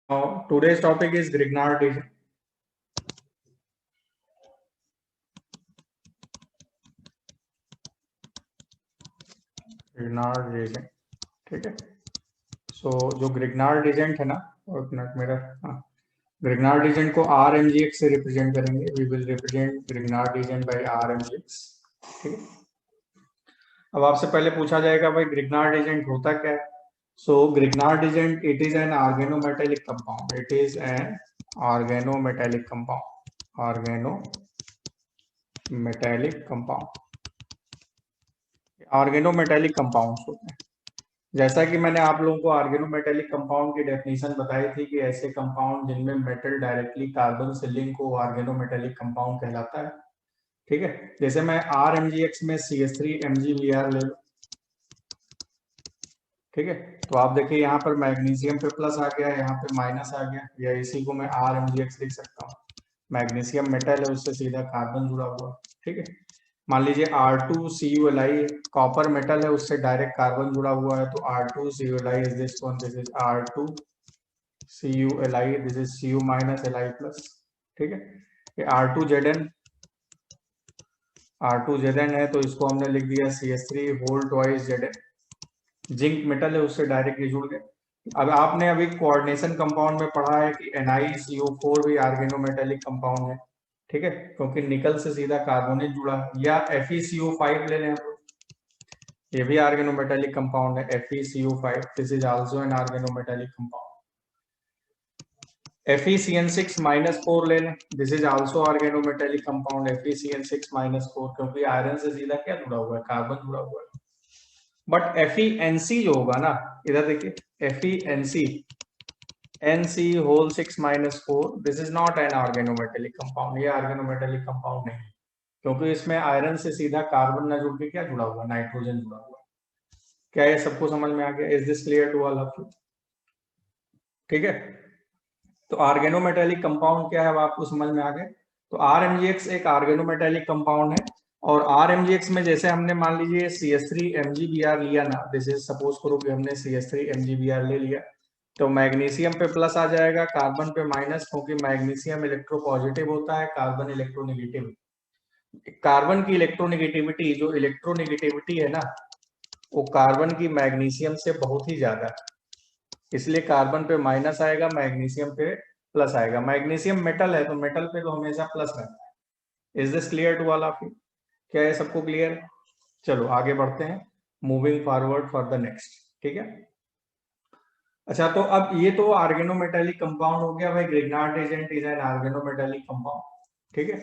Now, today's topic is Grignard region. Grignard reagent, ठीक है। सो जो ग्रिग्नार्ड रीजेंट है ना, और एक मिनट मेरा, हाँ, ग्रिग्नार्ड रीजेंट को आर एम जी एक्स से रिप्रेजेंट करेंगे। We will represent Grignard reagent by R M G X, ठीक है। अब आपसे पहले पूछा जाएगा भाई ग्रिग्नार्ड रीजेंट होता क्या है। So Grignard reagent, it is an organometallic compound. It is an organometallic compound. Organometallic compound, organometallic compounds होते हैं। जैसा कि मैंने आप लोगों को ऑर्गेनोमेटेलिक कंपाउंड की डेफिनेशन बताई थी कि ऐसे कंपाउंड जिनमें मेटल डायरेक्टली कार्बन से लिंक हो ऑर्गेनोमेटेलिक कंपाउंड कहलाता है, ठीक है। जैसे मैं आर एम जी एक्स में C S three M G B R ले लूं, ठीक है। तो आप देखिए यहाँ पर मैग्नीशियम पे प्लस आ गया, यहाँ पे माइनस आ गया, या इसी को मैं आर एम जी एक्स लिख सकता हूँ। मैग्नीशियम मेटल है, उससे सीधा कार्बन जुड़ा हुआ, ठीक है। मान लीजिए R2CuLi कॉपर मेटल है, उससे डायरेक्ट कार्बन जुड़ा हुआ है, तो R2CuLi is this one, this is R2CuLi, this is Cu minus Li plus, ठीक है। ये R2Zn है, तो इसको हमने लिख दिया CH3 whole twice Zn। Zinc metal है, उससे डायरेक्टली जुड़ गए। अब आपने अभी कोऑर्डिनेशन कंपाउंड में पढ़ा है कि NiCO4 भी ऑर्गेनोमेटेलिक कंपाउंड है, ठीक है, क्योंकि निकल से सीधा कार्बोनेट जुड़ा है। या FeCO5 ले लें हम लोग, ये भी ऑर्गेनोमेटेलिक कंपाउंड है, FeCO5, this is also an organometallic compound. FeCN6-4 ले लें, this is also organometallic compound, FeCN6-4, क्योंकि आयरन से सीधा क्या जुड़ा हुआ है, कार्बन जुड़ा हुआ है। बट FeNC जो होगा ना, इधर देखिए FeNC, NC whole 6-4, this is not an organometallic compound. ये ऑर्गेनोमेटेलिक कंपाउंड नहीं, क्योंकि इसमें आयरन से सीधा कार्बन न जुड़ के क्या जुड़ा हुआ, नाइट्रोजन जुड़ा हुआ। क्या ये सबको समझ में आ गया? Is this clear to all of you? ठीक है। तो ऑर्गेनोमेटेलिक कंपाउंड क्या है, अब आपको समझ में आ गया। तो RMgX एक ऑर्गेनोमेटेलिक कंपाउंड है। और RMgX में जैसे हमने मान लीजिए CH3MgBr लिया ना, दिस इज सपोज करो कि हमने CH3MgBr ले लिया, तो मैग्नीशियम पे प्लस आ जाएगा, कार्बन पे माइनस, क्योंकि मैग्नीशियम इलेक्ट्रोपॉजिटिव होता है, कार्बन इलेक्ट्रोनेगेटिव। कार्बन की इलेक्ट्रोनेगेटिविटी, जो इलेक्ट्रोनेगेटिविटी है ना, वो कार्बन की मैग्नीशियम से बहुत ही ज्यादा है। इसलिए कार्बन पे माइनस आएगा, मैग्नीशियम पे प्लस आएगा। मैग्नीशियम मेटल है, तो मेटल पे तो हमेशा प्लस रहता है। Is this clear to all of you? क्या है सबको क्लियर? चलो आगे बढ़ते हैं, moving forward for the next, ठीक है। अच्छा, तो अब ये तो ऑर्गेनोमेटेलिक कंपाउंड हो गया भाई, Grignard reagent is an organometallic compound, ठीक है।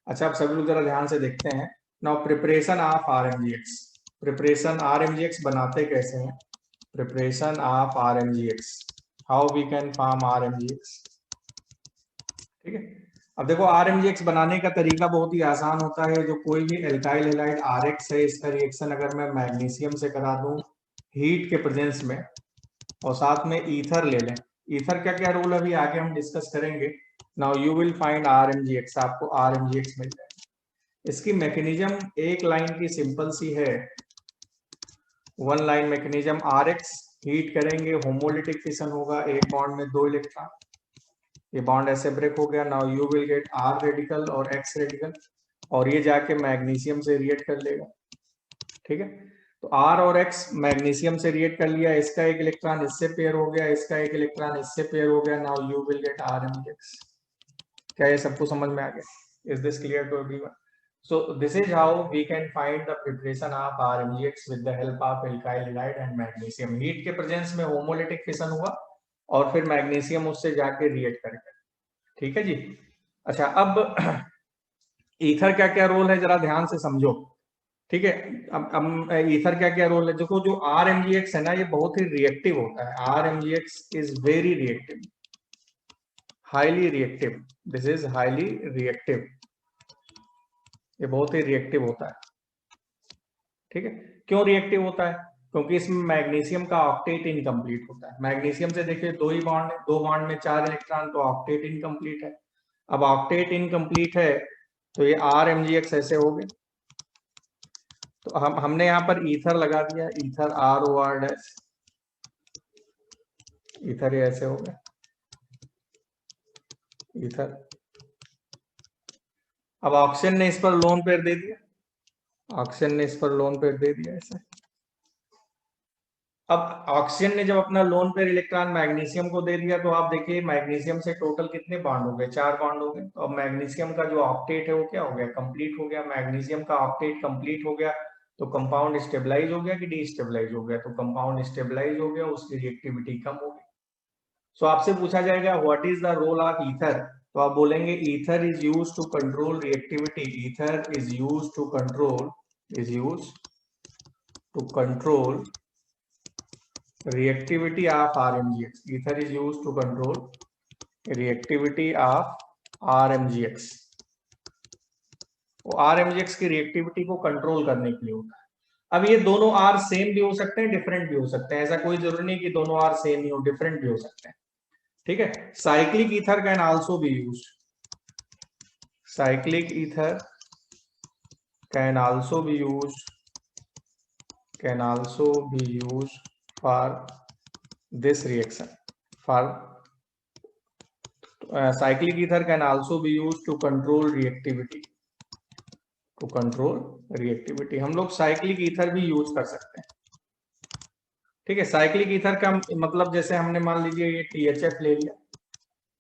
अच्छा, अब सभी लोग जरा ध्यान से देखते हैं। Now preparation of RMgX। Preparation RMgX बनाते कैसे हैं? Preparation of RMgX, how we can form RMgX, ठीक है। अब देखो RMgX बनाने का तरीका बहुत ही आसान होता है। जो कोई भी एल्काइल हैलाइड RX है, इसका रिएक्शन अगर मैं मैग्नीशियम से करा दूं हीट के प्रेजेंस में, और साथ में ईथर ले लें, ईथर का क्या रोल अभी आगे हम डिस्कस करेंगे। Now you will find RMgX, आपको RMgX मिल जाएगा। इसकी मैकेनिज्म एक लाइन की सिंपल सी है, one line mechanism. RX heat करेंगे, होमोलिटिक फिशन होगा, एक बॉन्ड में 2 इलेक्ट्रॉन, ये बॉन्ड ऐसे ब्रेक हो गया। Now you will gate R radical और X रेडिकल, और ये जाके मैग्नीशियम से रिएक्ट कर लेगा, ठीक है। तो R और X मैग्नीशियम से रिएक्ट कर लिया, इसका एक इलेक्ट्रॉन इससे पेयर हो गया, इसका एक इलेक्ट्रॉन इससे पेयर हो गया। Now you will get RMgX। क्या ये सबको समझ में आ गया? Is this clear to everyone? So this is how we can find the preparation of RMgX with the help of alkyl halide and magnesium. Heat के प्रेजेंस में homolytic fission हुआ, और फिर मैग्नीशियम उससे जाके रिएक्ट करेगा, ठीक है जी। अच्छा, अब ईथर क्या क्या रोल है जरा ध्यान से समझो, ठीक है। अब ईथर क्या क्या रोल है देखो। जो RMgX है ना, ये बहुत ही रिएक्टिव होता है। RMgX is very reactive, highly reactive, this is highly reactive, ये बहुत ही रिएक्टिव होता है, ठीक है। क्यों रिएक्टिव होता है? क्योंकि इसमें मैग्नीशियम का ऑक्टेट इनकम्प्लीट होता है। मैग्नीशियम से देखिए 2 ही बॉन्ड है, 2 बॉन्ड में 4 इलेक्ट्रॉन, तो ऑक्टेट इनकम्प्लीट है। अब ऑक्टेट इनकम्प्लीट है, तो ये RMgX ऐसे हो गए। तो हमने यहाँ पर ईथर लगा दिया, ईथर ROR डैश, ईथर ये ऐसे हो गया, ईथर। अब ऑक्सीजन ने इस पर लोन पेयर दे दिया, ऑक्सीजन ने इस पर लोन पेयर दे दिया ऐसे। अब ऑक्सीजन ने जब अपना लोन पेयर इलेक्ट्रॉन मैग्नीशियम को दे दिया, तो आप देखिए मैग्नीशियम से टोटल कितने बॉन्ड हो गए, 4 बॉन्ड हो गए। तो अब मैग्नीशियम का जो ऑक्टेट है वो क्या हो गया, कंप्लीट हो गया। मैग्नीशियम का ऑक्टेट कंप्लीट हो गया तो कंपाउंड स्टेबलाइज हो गया कि डीस्टेबलाइज हो गया, तो कंपाउंड स्टेबलाइज हो गया, उसकी रिएक्टिविटी कम हो गई। सो आपसे पूछा जाएगा what is the role of ether, तो आप बोलेंगे ether is used to control reactivity, ether is used to control, is used to control reactivity of RMGX. Ether is used to control reactivity of RMGX. वो RMGX की reactivity को control करने के लिए होता है। अब ये दोनों R सेम भी हो सकते हैं, डिफरेंट भी हो सकते हैं, ऐसा कोई जरूरी नहीं कि दोनों R सेम ही हो, डिफरेंट भी हो सकते हैं। ठीक है, cyclic ether can also be used, cyclic ether can also be used, can also be used for this reaction, for cyclic ether can also be used to control reactivity, to control reactivity। हम लोग cyclic ether भी use कर सकते हैं। ठीक है, cyclic ether का मतलब जैसे हमने मान लीजिए ये THF ले लिया,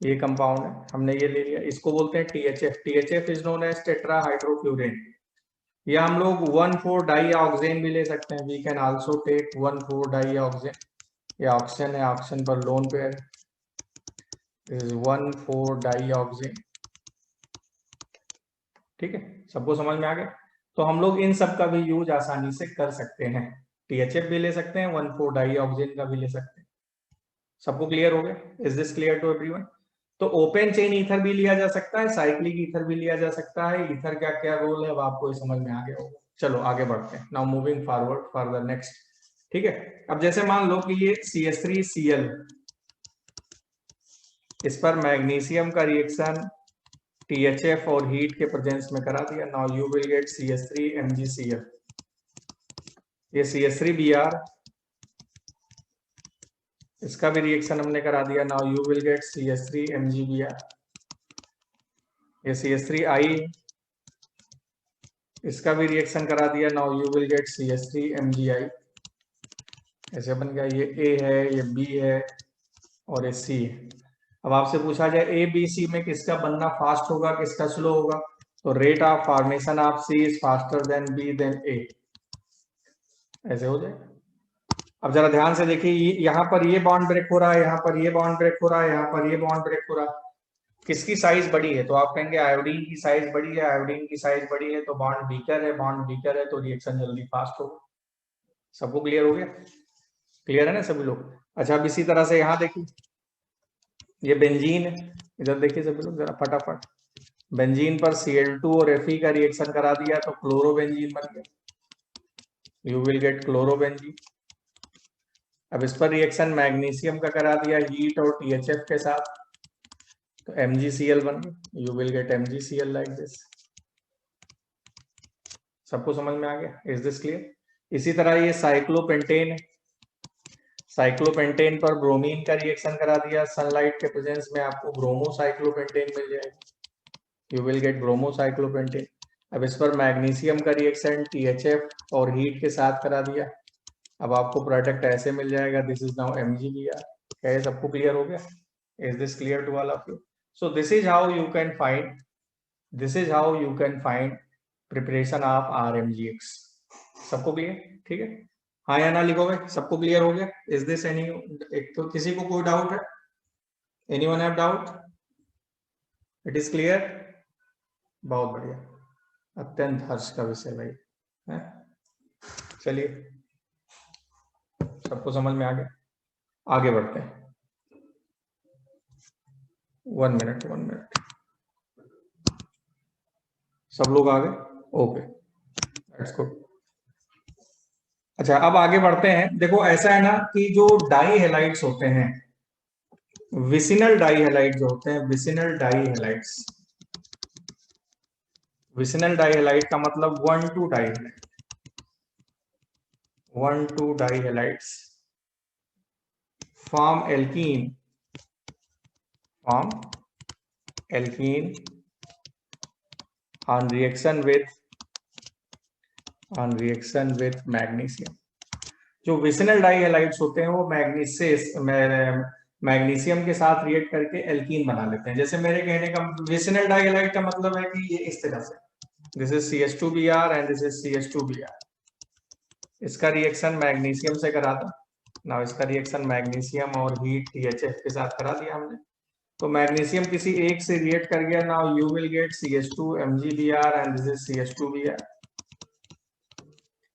ये कंपाउंड है, हमने ये ले लिया, इसको बोलते हैं THF। THF is known as tetra hydrofuran. या हम लोग 1,4 डाई ऑक्सेन भी ले सकते हैं, we can also take 1,4 dioxane. ये ऑक्सीजन है, ऑक्सीजन पर लोन पेयर is 1,4 डाईऑक्सिन। ठीक है, सबको समझ में आ गया। तो हम लोग इन सब का भी यूज आसानी से कर सकते हैं, THF भी ले सकते हैं, 1,4 डाईऑक्सिन का भी ले सकते हैं। सबको क्लियर हो गया? Is this clear to everyone? तो ओपन चेन ईथर भी लिया जा सकता है, साइक्लिक ईथर भी लिया जा सकता है। ईथर क्या क्या रोल है अब आपको समझ में आ गया होगा। चलो आगे बढ़ते हैं, now moving forward for the next. ठीक है, अब जैसे मान लो कि ये CH3Cl, इस पर मैग्नीशियम का रिएक्शन THF और हीट के प्रेजेंस में करा दिया। Now you will gate CH3MgCl। ये CH3Br, इसका भी रिएक्शन हमने करा दिया। Now you will gate CH3MgBr। ये CH3I, इसका भी रिएक्शन करा दिया। Now you will gate CH3MgI। ऐसे बन गया, ये A है, ये B है और ये C है। अब आपसे पूछा जाए ABC में किसका बनना फास्ट होगा, किसका स्लो होगा, तो rate of formation of C is faster than B than A, ऐसे हो जाए। अब जरा ध्यान से देखिए, यहाँ पर ये बॉन्ड ब्रेक हो रहा है, यहाँ पर ये बॉन्ड ब्रेक हो रहा है, यहाँ पर ये बॉन्ड ब्रेक हो रहा है, किसकी साइज बड़ी है, तो आप कहेंगे आयोडीन की साइज बड़ी है। आयोडीन की साइज बड़ी है तो बॉन्ड वीकर है, बॉन्ड वीकर है तो रिएक्शन जल्दी फास्ट होगा। सबको क्लियर हो गया? क्लियर है ना सभी लोग? अच्छा, अब इसी तरह से यहाँ देखिए, ये बेंजीन है, इधर देखिए सभी लोग जरा फटाफट। बेंजीन पर Cl2 और Fe का रिएक्शन करा दिया तो क्लोरोबेंजीन बन गया, यू विल गेट क्लोरोबेंजीन। अब इस पर रिएक्शन मैग्नीशियम का करा दिया हीट और THF के साथ, तो MgCl बन गया, you will gate MgCl like this. सबको समझ में आ गया? Is this clear? इसी तरह ये साइक्लोपेंटेन है, साइक्लोपेंटेन पर ब्रोमीन का रिएक्शन करा दिया, सनलाइट के प्रेजेंस में आपको ब्रोमोसाइक्लोपेंटेन मिल जाएगा, यू विल गेट ब्रोमोसाइक्लोपेंटेन। अब इस पर मैग्नीशियम का रिएक्शन THF और हीट के साथ करा दिया, अब आपको प्रोडक्ट ऐसे मिल जाएगा, दिस इज नाउ MgBr। क्या ये सबको क्लियर हो गया? Is this clear to all of you? So this is how you can find, this is how you can find preparation of RMGX। सबको क्लियर? ठीक है, हाँ या ना लिखोगे? सबको क्लियर हो गया? इज दिस एनी, एक तो किसी को कोई डाउट है? Anyone have doubt? It is clear? बहुत बढ़िया, अत्यंत हर्ष का विषय भाई है। चलिए, सबको समझ में आ गया? आगे बढ़ते हैं। 1 मिनट, 1 मिनट, सब लोग आ गए? Okay, that's good. अच्छा, अब आगे बढ़ते हैं। देखो ऐसा है ना कि जो डाई हेलाइट्स होते हैं, विसिनल डाई हेलाइट जो होते हैं, vicinal di halides, vicinal di halide का मतलब 1,2 di halide, 1,2 di halides form alkene, form alkene on reaction with magnesium. जो विसिनल डाइहैलाइड्स होते हैं वो मैग्नीशियम के साथ रिएक्ट करके एल्कीन बना लेते हैं। जैसे मेरे कहने का विसिनल डाइहैलाइड का मतलब है कि ये इस तरह से, this is CH2Br and this is CH2Br। इसका रिएक्शन मैग्नीशियम से करा था ना, इसका रिएक्शन मैग्नीशियम और हीट THF के साथ करा दिया हमने। तो मैग्नीशियम किसी एक से रिएक्ट कर गया, now you will gate CH2MgBr and this is CH2Br।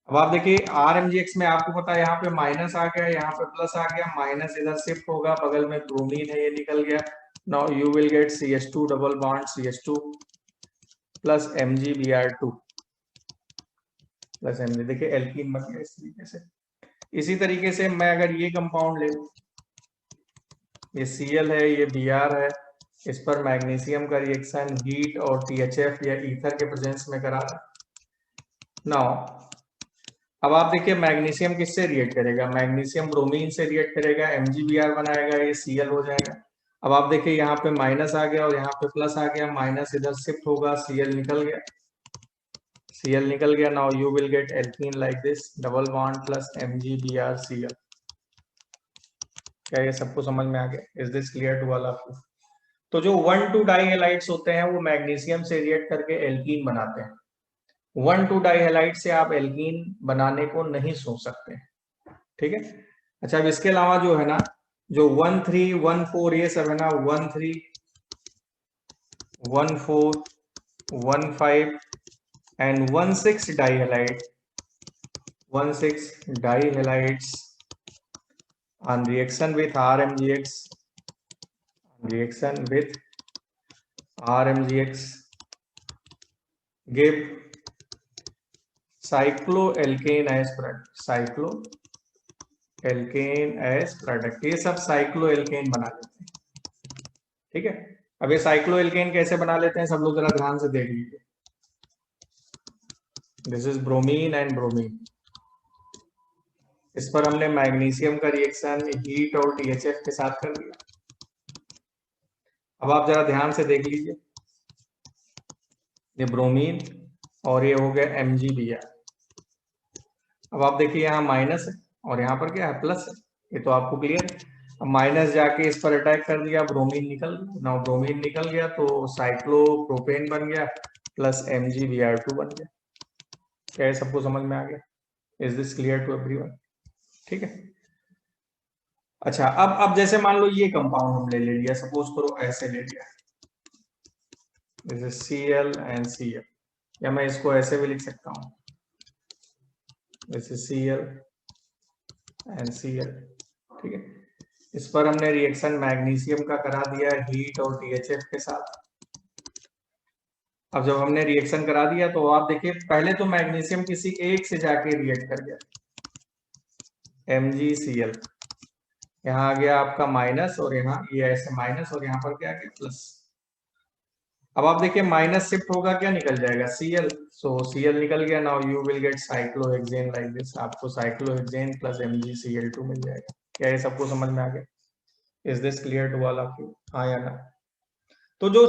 अब आप देखिए RMgX में आपको पता है यहाँ पे माइनस आ गया, यहाँ पे प्लस आ गया, माइनस इधर शिफ्ट होगा, बगल में ब्रोमीन है ये निकल गया। Now you will gate CH2 double bond CH2 plus MgBr2 plus Mg। देखिए एल्कीन बन गया इस तरीके से। इसी तरीके से मैं अगर ये कंपाउंड ले लूं, ये Cl है, ये Br है, इस पर मैग्नीशियम का रिएक्शन हीट और THF या ईथर के प्रेजेंस में करा रहा। नाउ अब आप देखिए मैग्नीशियम किससे रिएक्ट करेगा, मैग्नीशियम ब्रोमीन से रिएक्ट करेगा, MgBr बनाएगा, ये Cl हो जाएगा। अब आप देखिए यहाँ पे माइनस आ गया और यहाँ पे प्लस आ गया, माइनस इधर शिफ्ट होगा, Cl निकल गया, Cl निकल गया। Now you will get alkene like this, double bond plus MgBrCl। क्या ये सबको समझ में आ गया? Is this clear to all of you? तो जो 1,2 डाइहैलाइड्स होते हैं वो मैग्नीशियम से रिएक्ट करके एल्कीन बनाते हैं। 1,2 डाइहैलाइड से आप एल्कीन बनाने को नहीं सोच सकते, ठीक है। अच्छा, अब इसके अलावा जो है ना, जो 1,3 1,4 ये सब है ना, 1,3 1,4 1,5 and 1,6 डाइहैलाइड, 1,6 डाइहैलाइड्स on reaction with RMgX, give cycloalkane as product। ये सब साइक्लोएल्केन बना लेते हैं, ठीक है। अब ये साइक्लोएल्केन कैसे बना लेते हैं सब लोग जरा ध्यान से देख लीजिए। This is bromine and bromine, इस पर हमने मैग्नीशियम का रिएक्शन हीट और THF के साथ कर दिया। अब आप जरा ध्यान से देख लीजिए, ये ब्रोमीन और ये हो गया MgBr। अब आप देखिए यहाँ माइनस है और यहाँ पर क्या है, प्लस है, ये तो आपको क्लियर है। अब माइनस जाके इस पर अटैक कर दिया, ब्रोमीन निकल गया। नाउ ब्रोमीन निकल गया तो साइक्लोप्रोपेन बन गया प्लस MgBr2 बन गया। क्या ये सबको समझ में आ गया? Is this clear to everyone? ठीक है। अच्छा, अब जैसे मान लो ये कंपाउंड हमने ले लिया, सपोज करो ऐसे ले लिया, जैसे Cl एंड Cl, या मैं इसको ऐसे भी लिख सकता हूं, जैसे Cl एंड Cl, ठीक है। इस पर हमने रिएक्शन मैग्नीशियम का करा दिया हीट और THF के साथ। अब जब हमने रिएक्शन करा दिया तो आप देखिए पहले तो मैग्नीशियम किसी एक से जाके रिएक्ट कर गया, MgCl, यहाँ आ गया आपका माइनस और यहाँ ये ऐसे माइनस और यहाँ पर क्या आ गया प्लस। अब आप देखिए माइनस शिफ्ट होगा, क्या निकल जाएगा, Cl, सो Cl निकल गया। Now you will get cyclohexane like this, आपको साइक्लोहेक्सेन प्लस MgCl2 मिल जाएगा। क्या ये सबको समझ में आ गया? Is this clear to all of you? हाँ या ना? तो जो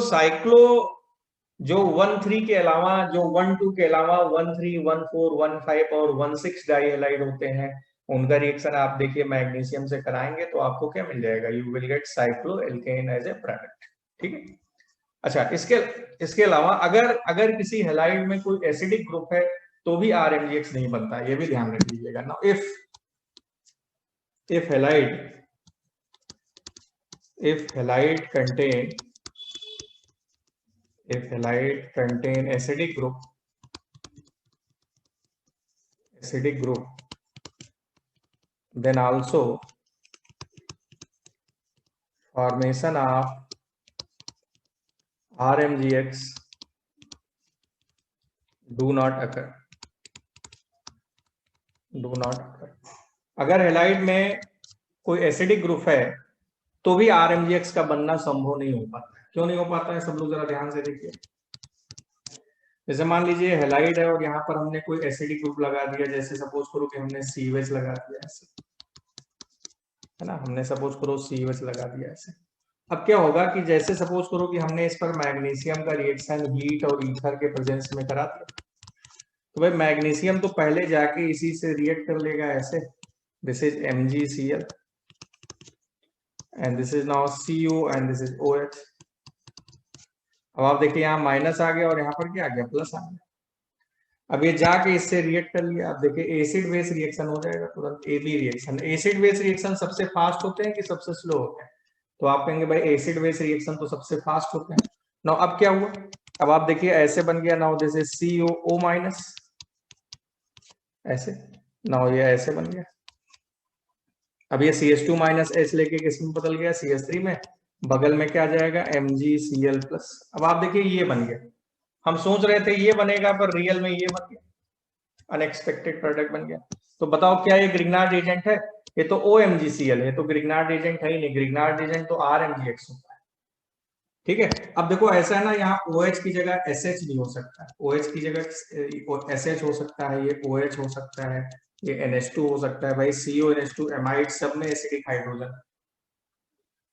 जो 1,3 के अलावा, जो 1,2 के अलावा 1,3 1,4 1,5 और 1,6 डाइहैलाइड होते हैं, उनका रिएक्शन आप देखिए मैग्नीशियम से कराएंगे तो आपको क्या मिल जाएगा, you will get cycloalkane as a product, ठीक है। अच्छा, इसके अलावा अगर किसी हैलाइड में कोई एसिडिक ग्रुप है तो भी RMgX नहीं बनता, ये भी ध्यान रख लीजिएगा ना। If halide contain acidic group, then also formation of RMgX do not occur। अगर हैलाइड में कोई एसिडिक ग्रुप है तो भी RMgX का बनना संभव नहीं हो पाता है। क्यों नहीं हो पाता है सब लोग जरा ध्यान से देखिए। जैसे मान लीजिए हैलाइड है और यहाँ पर हमने कोई एसिडिक ग्रुप लगा दिया, जैसे सपोज करो कि हमने COH लगा दिया ऐसे, है ना, हमने सपोज करो COH लगा दिया ऐसे। अब क्या होगा कि जैसे सपोज करो कि हमने इस पर मैग्नीशियम का रिएक्शन हीट और ईथर के प्रेजेंस में करा दिया, तो भाई मैग्नीशियम तो पहले जाके इसी से रिएक्ट कर लेगा ऐसे, this is MgCl and this is now Cu and this is OH। अब आप देखिए यहाँ माइनस आ गया और यहाँ पर क्या आ गया, प्लस आ गया। अब ये जाके इससे रिएक्ट कर लिया, अब देखिए एसिड बेस रिएक्शन हो जाएगा तुरंत, AB reaction. Acid base reaction सबसे फास्ट होते हैं कि सबसे स्लो होते हैं? तो आप कहेंगे भाई एसिड बेस रिएक्शन तो सबसे फास्ट होते हैं। नाउ अब क्या हुआ, अब आप देखिए ऐसे बन गया, now this is COO minus, ऐसे, नाउ ये ऐसे बन गया। अब ये CH2 माइनस H लेके किसमें बदल गया, CH3 में, बगल में क्या जाएगा, MgCl प्लस। अब आप देखिए ये बन गया, हम सोच रहे थे ये बनेगा पर रियल में ये बन गया, अनएक्सपेक्टेड प्रोडक्ट बन गया। तो बताओ क्या ये ग्रिग्नार्ड एजेंट है? ये तो OMgCl है, तो ग्रिग्नार्ड एजेंट है ही नहीं, ग्रिग्नार्ड एजेंट तो RMgX होता है। ठीक है, अब देखो ऐसा है ना, यहाँ OH की जगह SH भी हो सकता है, OH की जगह SH हो सकता है, ये OH हो सकता है, ये NH2 हो सकता है, भाई CONH2 एमाइड सब में एसिडिक हाइड्रोजन।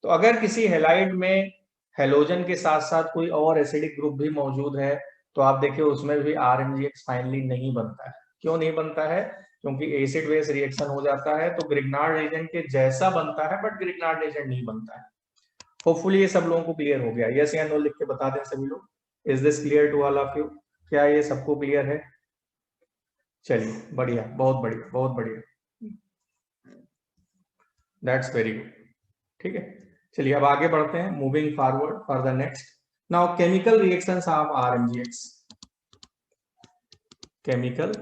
तो अगर किसी हेलाइड में हेलोजन के साथ साथ कोई और एसिडिक ग्रुप भी मौजूद है, तो आप देखिए उसमें भी RMgX फाइनली नहीं बनता है। क्यों नहीं बनता है? क्योंकि एसिड बेस रिएक्शन हो जाता है तो ग्रिग्नार्ड एजेंट के जैसा बनता है, बट ग्रिग्नार्ड एजेंट नहीं बनता है। होपफुली ये सब लोगों को क्लियर हो गया, यस या नो लिख के बता दें सभी लोग। Is this clear to all of you? क्या ये सबको क्लियर है? चलिए बढ़िया, बहुत बढ़िया, बहुत बढ़िया, दैट्स वेरी गुड। ठीक है, चलिए अब आगे बढ़ते हैं, moving forward for the next. Now chemical reactions of RMgX, chemical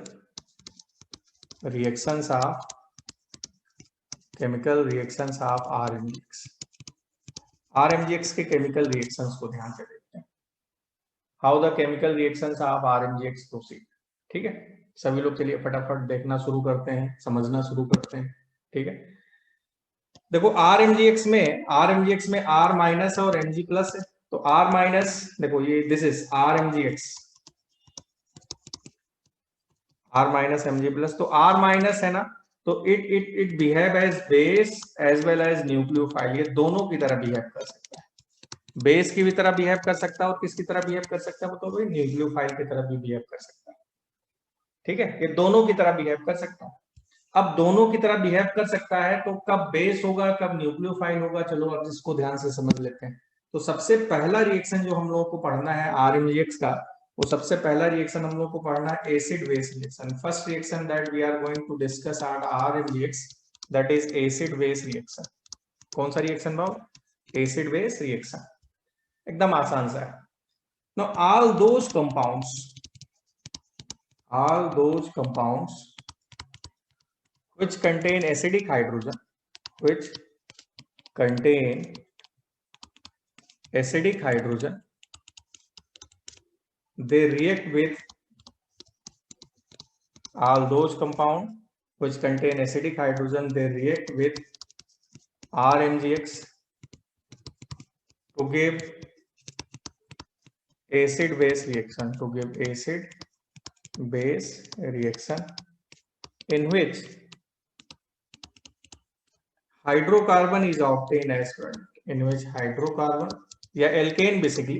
reactions of RMgX। RMgX के केमिकल रिएक्शंस को ध्यान से देखते हैं, how the chemical reactions of RMgX proceed. ठीक है, सभी लोग चलिए फटाफट देखना शुरू करते हैं, समझना शुरू करते हैं। ठीक है, देखो RMgX में R माइनस और Mg प्लस है, तो R माइनस देखो ये this is RMgX, R minus Mg plus, तो R माइनस है ना, तो it behave as base as well as nucleophile, ये दोनों की तरह बिहेव कर सकता है, बेस की भी तरह बिहेव कर सकता है और किसकी तरह बिहेव कर सकता है, तो न्यूक्लियोफाइल की तरह भी बिहेव कर सकता है। ठीक है, ये दोनों की तरह बिहेव कर सकता है। अब दोनों की तरह बिहेव कर सकता है तो कब बेस होगा कब न्यूक्लियोफाइल होगा, चलो अब इसको ध्यान से समझ लेते हैं। तो सबसे पहला रिएक्शन जो हम लोगों को पढ़ना है RMgX का, वो सबसे पहला रिएक्शन हम लोग को पढ़ना है acid base reaction. First reaction that we are going to discuss on RMgX, that is acid base reaction. कौन सा रिएक्शन भाव? एसिड बेस रिएक्शन, एकदम आसान सा है। Now all those compounds which contain acidic hydrogen, they react with all those compounds which contain acidic hydrogen, they react with RMgX to give acid base reaction, in which hydrocarbon is obtained as product, in which hydrocarbon या alkane, basically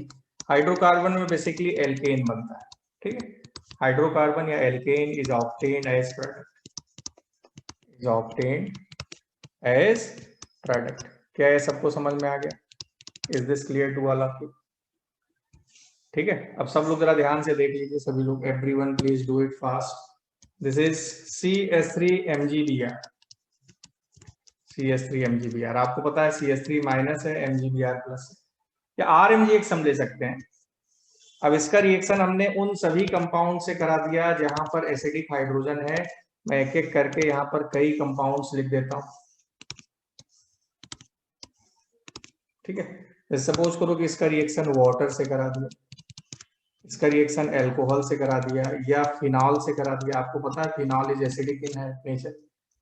hydrocarbon में basically alkane बनता है। ठीक है, hydrocarbon या alkane is obtained as product. क्या ये सबको समझ में आ गया? Is this clear to all of you? ठीक है, अब सब लोग जरा ध्यान से देख लीजिए, सभी लोग, everyone please do it fast. This is CH3MgBr, CH3MgBr, आपको पता है CH3 माइनस है, MgBr प्लस है, या RMgX हम ले सकते हैं। अब इसका रिएक्शन हमने उन सभी कंपाउंड से करा दिया जहां पर एसिडिक हाइड्रोजन है। मैं एक एक करके यहाँ पर कई कंपाउंड्स लिख देता हूं। ठीक है, सपोज करो कि इसका रिएक्शन वाटर से करा दिया, इसका रिएक्शन अल्कोहल से करा दिया, या फिनॉल से करा दिया। आपको पता है phenol is acidic in nature.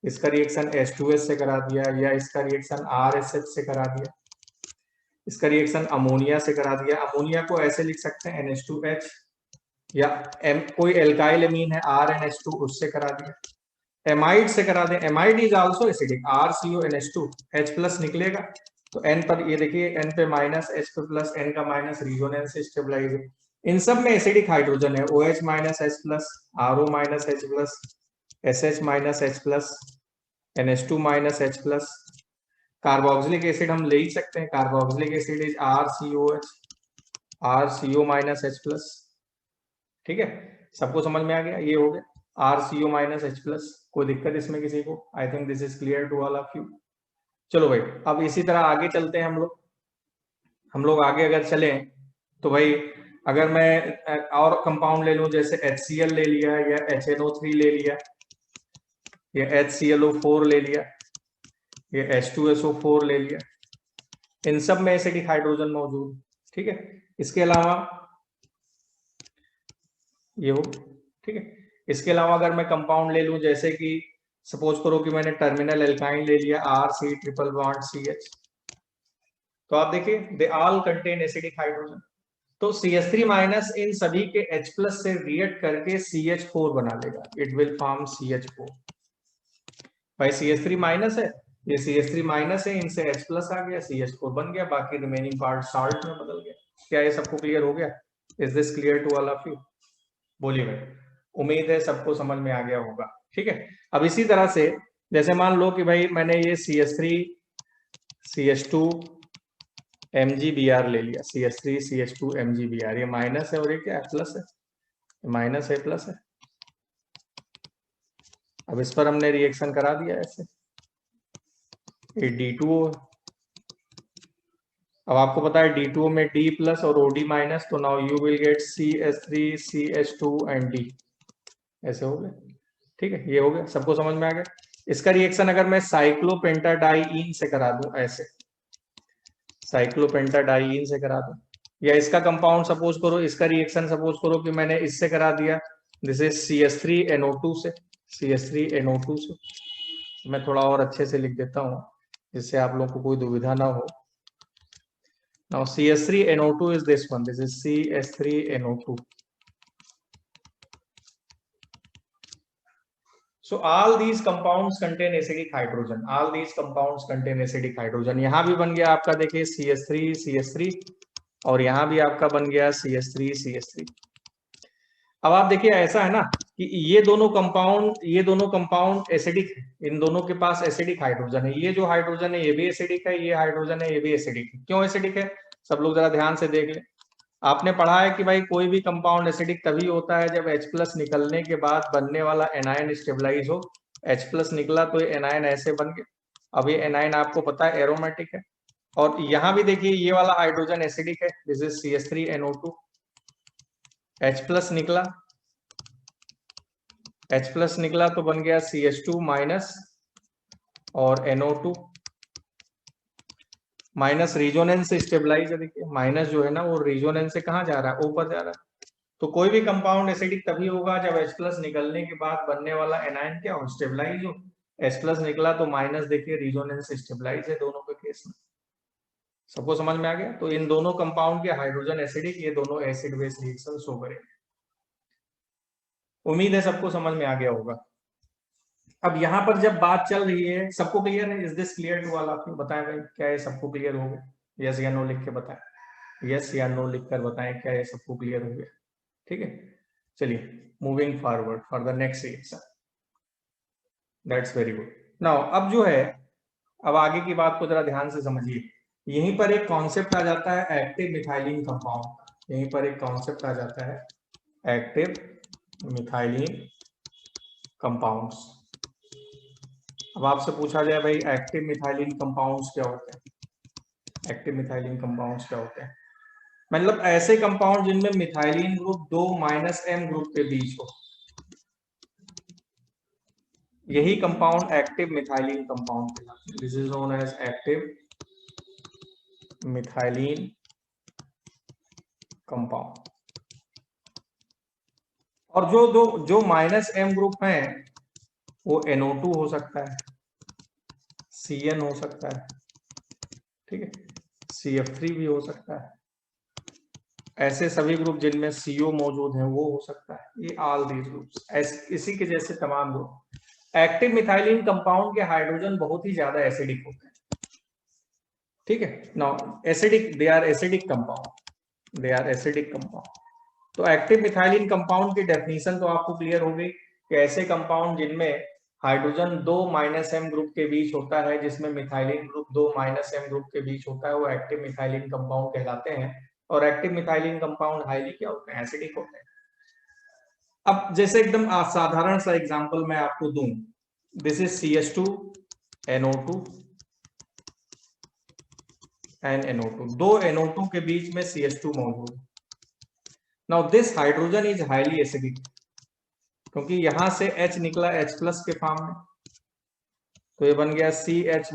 इसका रिएक्शन H2S से करा दिया, या इसका रिएक्शन RSH से करा दिया, इसका रिएक्शन अमोनिया से करा दिया। अमोनिया को ऐसे लिख सकते हैं NH2H, या कोई एल्काइल एमीन है RNH2, उससे करा दिया। एमाइड से करा दें, amide is also acidic, RCONH2, H+ निकलेगा तो n पर ये देखिए n पे माइनस h पे प्लस n का माइनस रिजोनेंस स्टेबलाइज है। इन सब में एसिडिक हाइड्रोजन है, OH minus H plus, RO minus H plus, SH minus H plus, NH2 minus H plus. Carboxylic acid हम ले ही सकते हैं, carboxylic acid is RCOH, RCO minus H plus. ठीक है, सबको समझ में आ गया, ये हो गया RCO माइनस H प्लस। कोई दिक्कत इसमें किसी को? I think this is clear to all of you. चलो भाई, अब इसी तरह आगे चलते हैं हम लोग आगे अगर चले तो भाई अगर मैं और कंपाउंड ले लूं, जैसे HCl ले लिया या HNO3 ले लिया या HClO4 ले लिया या H2SO4 ले लिया, इन सब में एसिडिक हाइड्रोजन मौजूद। ठीक है, इसके अलावा ये हो, ठीक है, इसके अलावा अगर मैं कंपाउंड ले लूं, जैसे कि सपोज करो कि मैंने टर्मिनल एल्काइन ले लिया RC ट्रिपल बॉन्ड CH, तो आप देखिए they all contain acidic hydrogen. तो CH3 माइनस इन सभी के H प्लस से रिएक्ट करके CH4 बना लेगा, इट विल फॉर्म CH4। भाई CH3 माइनस है, ये CH3 माइनस है, इनसे H प्लस आ गया, CH4 बन गया, बाकी रिमेनिंग पार्ट साल्ट में बदल गया। क्या ये सबको क्लियर हो गया? Is this clear to all of you? बोलिए भाई, उम्मीद है सबको समझ में आ गया होगा। ठीक है, अब इसी तरह से जैसे मान लो कि भाई मैंने ये CH3 CH2 MgBr ले लिया, CH3 CH2 MgBr, ये माइनस है और ये क्या है? प्लस है, माइनस है प्लस है। अब इस पर हमने रिएक्शन करा दिया ऐसे, ये D2O। अब आपको पता है D2O में D प्लस और OD माइनस, तो now you will gate CH3 CH2 and D, ऐसे हो गए। ठीक है, ये हो गया, सबको समझ में आ गया। इसका रिएक्शन अगर मैं साइक्लोपेंटाडाइईन से करा दूं, ऐसे साइक्लोपेंटाडाइईन से करा दूं, या इसका कंपाउंड सपोज करो, इसका रिएक्शन सपोज करो कि मैंने इससे करा दिया, दिस इज CH3NO2 से, CH3NO2 से। मैं थोड़ा और अच्छे से लिख देता हूं जिससे आप लोगों को कोई दुविधा ना हो। Now CH3NO2 is this one, this is CH3NO2। So all these compounds contain acidic hydrogen. All these compounds contain acidic hydrogen. यहाँ भी बन गया आपका, देखिए CH3 CH3, और यहाँ भी आपका बन गया CH3 CH3। अब आप देखिए ऐसा है ना कि ये दोनों कंपाउंड एसिडिक है, इन दोनों के पास एसिडिक हाइड्रोजन है। ये जो हाइड्रोजन है ये भी एसिडिक है, ये हाइड्रोजन है ये भी एसिडिक है। क्यों एसिडिक है? सब लोग जरा ध्यान से देख लें। आपने पढ़ा है कि भाई कोई भी कंपाउंड एसिडिक तभी होता है जब H प्लस निकलने के बाद बनने वाला एनायन स्टेबलाइज हो। H प्लस निकला तो ये एनायन ऐसे बन गया। अब ये एनायन आपको पता है एरोमेटिक है, और यहाँ भी देखिए ये वाला हाइड्रोजन एसिडिक है, this is CH3NO2। H plus निकला, H प्लस निकला तो बन गया CH2 माइनस और NO2 माइनस, रिजोनेंस से स्टेबलाइज है। देखिए माइनस जो है ना वो रिजोनेंस से कहाँ जा रहा है? ऊपर जा रहा है। तो कोई भी कंपाउंड एसिडिक तभी होगा जब H प्लस निकलने के बाद बनने वाला एनायन क्या हो? स्टेबलाइज हो। H प्लस निकला तो माइनस, देखिए रिजोनेंस स्टेबलाइज है दोनों के केस में। सबको समझ में आ गया? तो इन दोनों कंपाउंड के हाइड्रोजन एसिडिक, ये दोनों एसिड बेस रिएक्शन शो करेंगे। उम्मीद है सबको समझ में आ गया होगा। अब यहाँ पर जब बात चल रही है, सबको क्लियर है? Is this clear to all of you? बताएं भाई, क्या ये सबको क्लियर हो गया? यस या नो लिख के बताएं, यस या नो लिख कर बताएं क्या ये सबको क्लियर हो गया। ठीक है, चलिए moving forward for the next reaction. That's very good. Now अब जो है, अब आगे की बात को जरा ध्यान से समझिए। यहीं पर एक कॉन्सेप्ट आ जाता है एक्टिव मिथाइलिन कंपाउंड। यहीं पर एक कॉन्सेप्ट आ जाता है एक्टिव मिथाइलिन कंपाउंड्स। अब आपसे पूछा जाए भाई एक्टिव मिथाइलिन कंपाउंड्स क्या होते हैं? एक्टिव मिथाइलिन कंपाउंड्स क्या होते हैं? मतलब ऐसे कंपाउंड जिनमें मिथाइलिन ग्रुप 2 -M ग्रुप के बीच हो, यही कंपाउंड एक्टिव मिथाइलिन कंपाउंड कहलाते हैं। This is known as active methylene compound. और जो -M ग्रुप है वो NO2 हो सकता है, CN हो सकता है, ठीक है, CF3 भी हो सकता है। ऐसे सभी ग्रुप जिनमें CO मौजूद है वो हो सकता है। ये ऑल दीज ग्रुप्स, इसी के जैसे तमाम ग्रुप। एक्टिव मिथाइलिन कंपाउंड के हाइड्रोजन बहुत ही ज्यादा एसिडिक होते हैं। ठीक है। Now acidic, they are acidic compound, they are acidic compound. तो एक्टिव मिथाइलिन कंपाउंड की डेफिनेशन तो आपको क्लियर हो गई कि ऐसे कंपाउंड जिनमें हाइड्रोजन 2 -m ग्रुप के बीच होता है, जिसमें मिथाइलिन ग्रुप 2 -m ग्रुप के बीच होता है, वो एक्टिव मिथाइलिन कंपाउंड कहलाते हैं। और एक्टिव मिथाइलिन कंपाउंड हाईली क्या होते हैं, एसिडिक होते हैं। अब जैसे एकदम साधारण सा एग्जांपल मैं आपको दूं, this is CH2 NO2 and NO2, दो NO2 के बीच में CH2 मौजूद है। Now this hydrogen is highly acidic, क्योंकि यहां से H निकला H+ के फॉर्म में, तो ये बन गया CH-,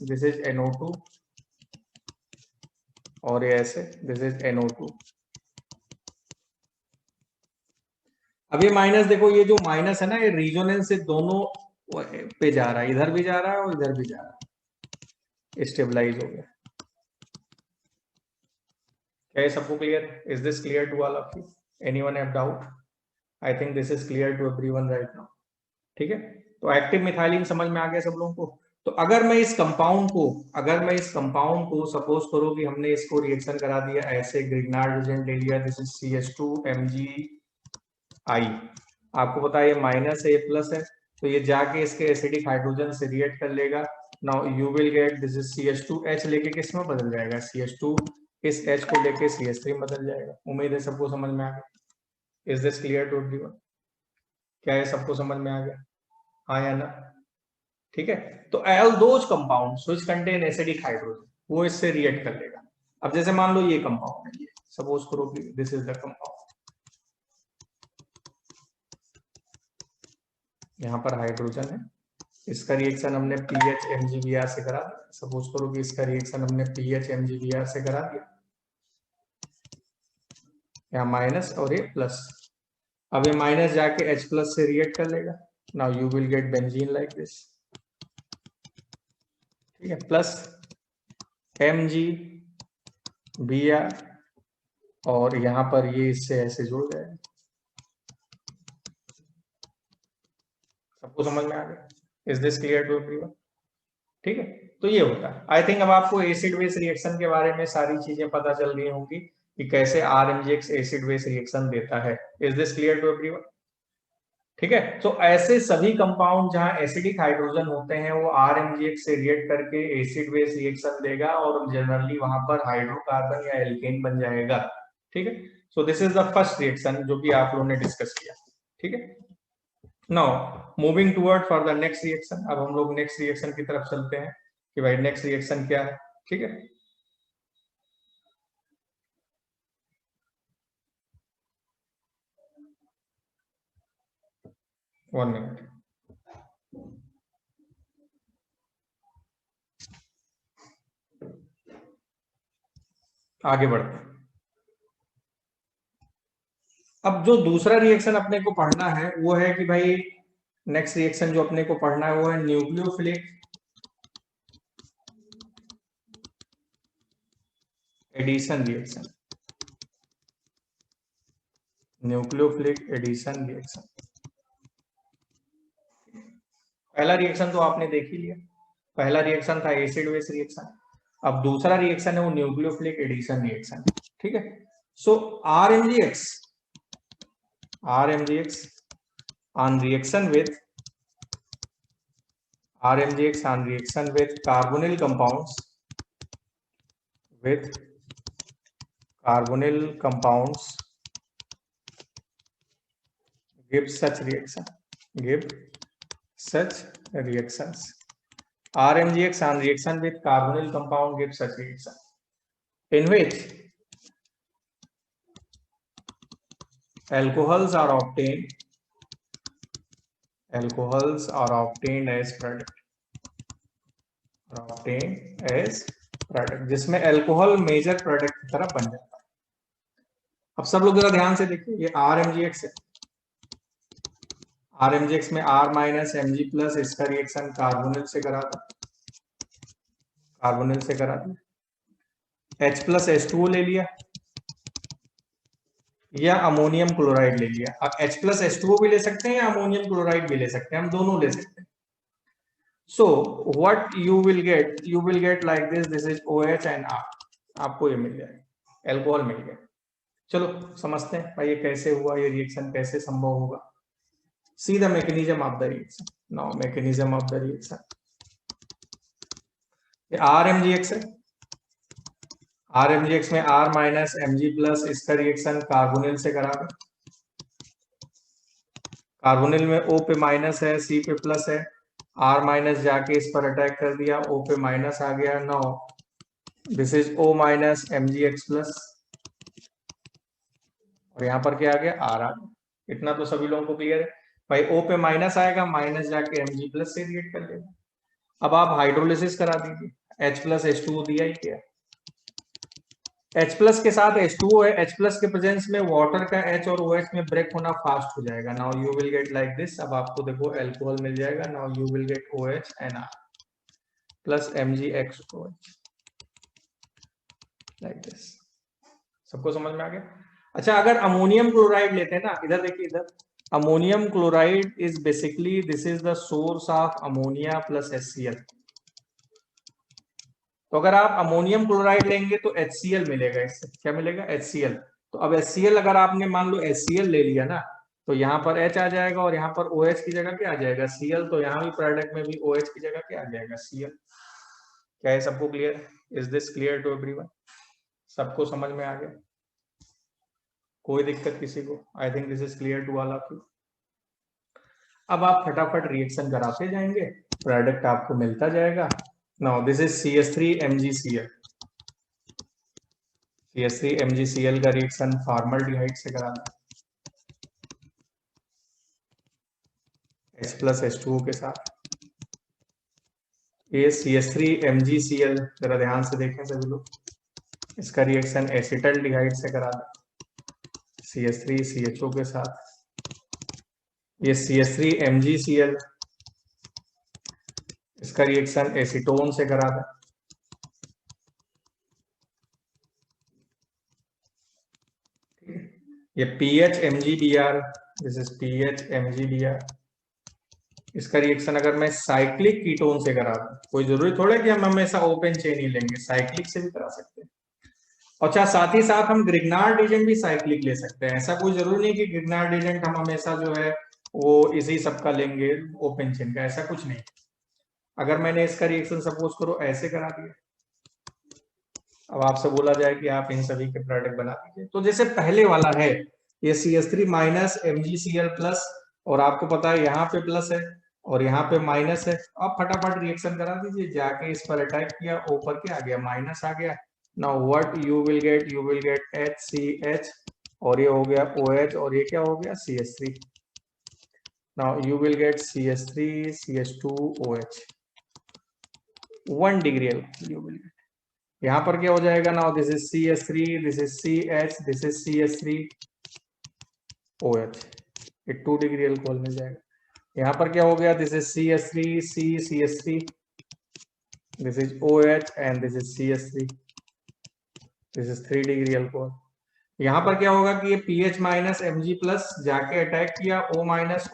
दिस इज NO2, और ये ऐसे, दिस इज NO2। अब ये माइनस देखो, ये जो माइनस है ना, ये रिजोनेंस से दोनों पे जा रहा है, इधर भी जा रहा है और इधर भी जा रहा है, स्टेबलाइज हो गया। क्या ये सबको clear? Is this clear to all of you? Anyone have doubt? I think this is clear to everyone right now. ठीक है, तो एक्टिव मिथाइलिन समझ में आ गया सब लोगों को। तो अगर मैं इस कंपाउंड को सपोज करो कि हमने इसको रिएक्शन करा दिया ऐसे, ग्रिग्नार्ड रिएजेंट ले लिया, दिस इज CH2 Mgi, आपको पता है ये -A+ है, तो ये जाके इसके एसिडिक हाइड्रोजन से रिएक्ट कर लेगा। Now you will gate, this is CH2H लेके किस में बदल जाएगा, CH2, इस H को लेके CH3 में बदल जाएगा। उम्मीद है सबको समझ में आ गया। Is this clear to everyone? क्या ये सबको समझ में आ गया, हाँ या ना? ठीक है, तो all those compounds which contain acidic hydrogen, वो इससे रिएक्ट कर लेगा। अब जैसे मान लो ये कंपाउंड है, ये सपोज करो कि दिस इज द कंपाउंड, यहाँ पर हाइड्रोजन है, इसका रिएक्शन हमने PH-MgBr से करा दिया। सपोज करो कि इसका रिएक्शन हमने PH-MgBr से करा दिया, यहाँ माइनस और ये प्लस। अब ये माइनस जाके H+ से रिएक्ट कर लेगा। Now you will gate benzene like this, ठीक है, प्लस MgBr, और यहाँ पर ये इससे ऐसे जुड़ जाएगा। सबको समझ में आ गया? Is this clear to everyone? ठीक है, तो ये होता है। आई थिंक अब आपको एसिड बेस रिएक्शन के बारे में सारी चीजें पता चल गई होंगी कि कैसे RMgX एसिड बेस रिएक्शन देता है। Is this clear to everyone? ठीक है, तो ऐसे सभी कंपाउंड जहां एसिडिक हाइड्रोजन होते हैं वो RMgX से रिएक्ट करके एसिड बेस रिएक्शन देगा, और जनरली वहां पर हाइड्रोकार्बन या एल्केन बन जाएगा। ठीक है, सो this is the first reaction जो कि आप लोगों ने डिस्कस किया। ठीक है, now moving toward for the next reaction. अब हम लोग नेक्स्ट रिएक्शन की तरफ चलते हैं कि भाई नेक्स्ट रिएक्शन क्या है। ठीक है, वन मिनट, आगे बढ़ते हैं। अब जो दूसरा रिएक्शन अपने को पढ़ना है वो है कि भाई नेक्स्ट रिएक्शन जो अपने को पढ़ना है वो है nucleophilic addition reaction. Nucleophilic addition reaction, पहला रिएक्शन तो आपने देख ही लिया, पहला रिएक्शन था एसिड बेस रिएक्शन। अब दूसरा रिएक्शन है वो न्यूक्लियोफिलिक एडिशन रिएक्शन। ठीक है, so RMgX on reaction with carbonyl compounds give such reactions. RMgX on reaction with carbonyl compound gives such reaction in which alcohols are obtained as product, जिसमें alcohol major product की तरह बन जाता है। अब सब लोग जरा ध्यान से देखिए, ये RMgX है, RMgX में R- Mg+, इसका रिएक्शन कार्बोनिल से करा दिया, H+H2O ले लिया या अमोनियम क्लोराइड ले लिया। अब H+H2O भी ले सकते हैं या अमोनियम क्लोराइड भी ले सकते हैं, हम दोनों ले सकते हैं। So what you will get like this is OH and R, आपको ये मिल जाएगा, एल्कोहल मिल गया। चलो समझते हैं भाई ये कैसे हुआ, ये रिएक्शन कैसे संभव होगा। See the mechanism of the reaction. Now mechanism of the reaction, ये RMGX है। RMGX में R माइनस Mg प्लस, इसका रिएक्शन कार्बोनिल से करा दो। कार्बोनिल में O पे माइनस है, C पे प्लस है, R माइनस जाके इस पर अटैक कर दिया, O पे माइनस आ गया। Now this is O minus MgX plus, और यहाँ पर क्या आ गया, R आ गया। इतना तो सभी लोगों को क्लियर है भाई। O पे माइनस आएगा, माइनस जाके Mg प्लस से रिएक्ट कर लेगा। अब आप हाइड्रोलिसिस करा दीजिए, H प्लस H2O दिया ही क्या, H प्लस के साथ H2O है, H प्लस के प्रेजेंस में वाटर का H और OH में ब्रेक होना फास्ट हो जाएगा। Now you will get like this, अब आपको देखो एल्कोहल मिल जाएगा। Now you will gate OH and R plus MgXOH like this. सबको समझ में आ गया? अच्छा, अगर अमोनियम क्लोराइड लेते हैं ना, इधर देखिए इधर, ammonium chloride is basically this is the source of ammonia plus HCl। तो अगर आप अमोनियम क्लोराइड लेंगे तो HCl मिलेगा, इससे क्या मिलेगा, HCl। तो अब HCl अगर आपने मान लो HCl ले लिया ना, तो यहाँ पर H आ जाएगा और यहाँ पर OH की जगह क्या आ जाएगा, Cl। तो यहाँ भी प्रोडक्ट में भी OH की जगह क्या आ जाएगा, Cl। क्या है सबको clear? Is this clear to everyone? सबको समझ में आ गया? कोई दिक्कत किसी को? I think this is clear to all of you. अब आप फटाफट रिएक्शन कराते जाएंगे, प्रोडक्ट आपको मिलता जाएगा। Now this is CH3MgCl। CH3MgCl का रिएक्शन फॉर्मल्डिहाइड से कराना H प्लस H2O के साथ। ये CH3MgCl जरा ध्यान से देखें सभी लोग, इसका रिएक्शन एसिटल्डिहाइड से कराना CH3CHO के साथ। ये CH3MgCl, इसका रिएक्शन एसीटोन से कराना। ये PHMgBr, दिस इज PHMgBr, इसका रिएक्शन अगर मैं साइक्लिक कीटोन से करा दूं, कोई जरूरी थोड़ा कि हम हमेशा ओपन चेन ही लेंगे, साइक्लिक से भी करा सकते हैं। अच्छा, साथ ही साथ हम ग्रिग्नार्ड एजेंट भी साइक्लिक ले सकते हैं। ऐसा कोई जरूरी नहीं कि ग्रिग्नार्ड एजेंट हम हमेशा जो है वो इसी सबका लेंगे ओपन चेन का, ऐसा कुछ नहीं। अगर मैंने इसका रिएक्शन सपोज करो ऐसे करा दिया, अब आपसे बोला जाए कि आप इन सभी के प्रोडक्ट बना दीजिए, तो जैसे पहले वाला है ये CH3 माइनस MgCl प्लस, और आपको पता है यहाँ पे प्लस है और यहाँ पे माइनस है। आप फटाफट रिएक्शन करा दीजिए, जाके इस पर अटैक किया, ऊपर क्या आ गया, माइनस आ गया। Now what you will gate HCH, और ये हो गया OH, और ये क्या हो गया, CH3। Now you will gate CH3 CH2OH 1 degree you will gate. यहाँ पर क्या हो जाएगा, now this is CH3, this is CH, this is CH3OH, ये 2 डिग्री अल्कोहल मिल जाएगा। यहाँ पर क्या हो गया, this is CH3 CH3, this is OH and this is CH3, this is 3 degree alcohol. यहाँ पर क्या होगा कि ये PH माइनस Mg प्लस जाके अटैक किया, O माइनस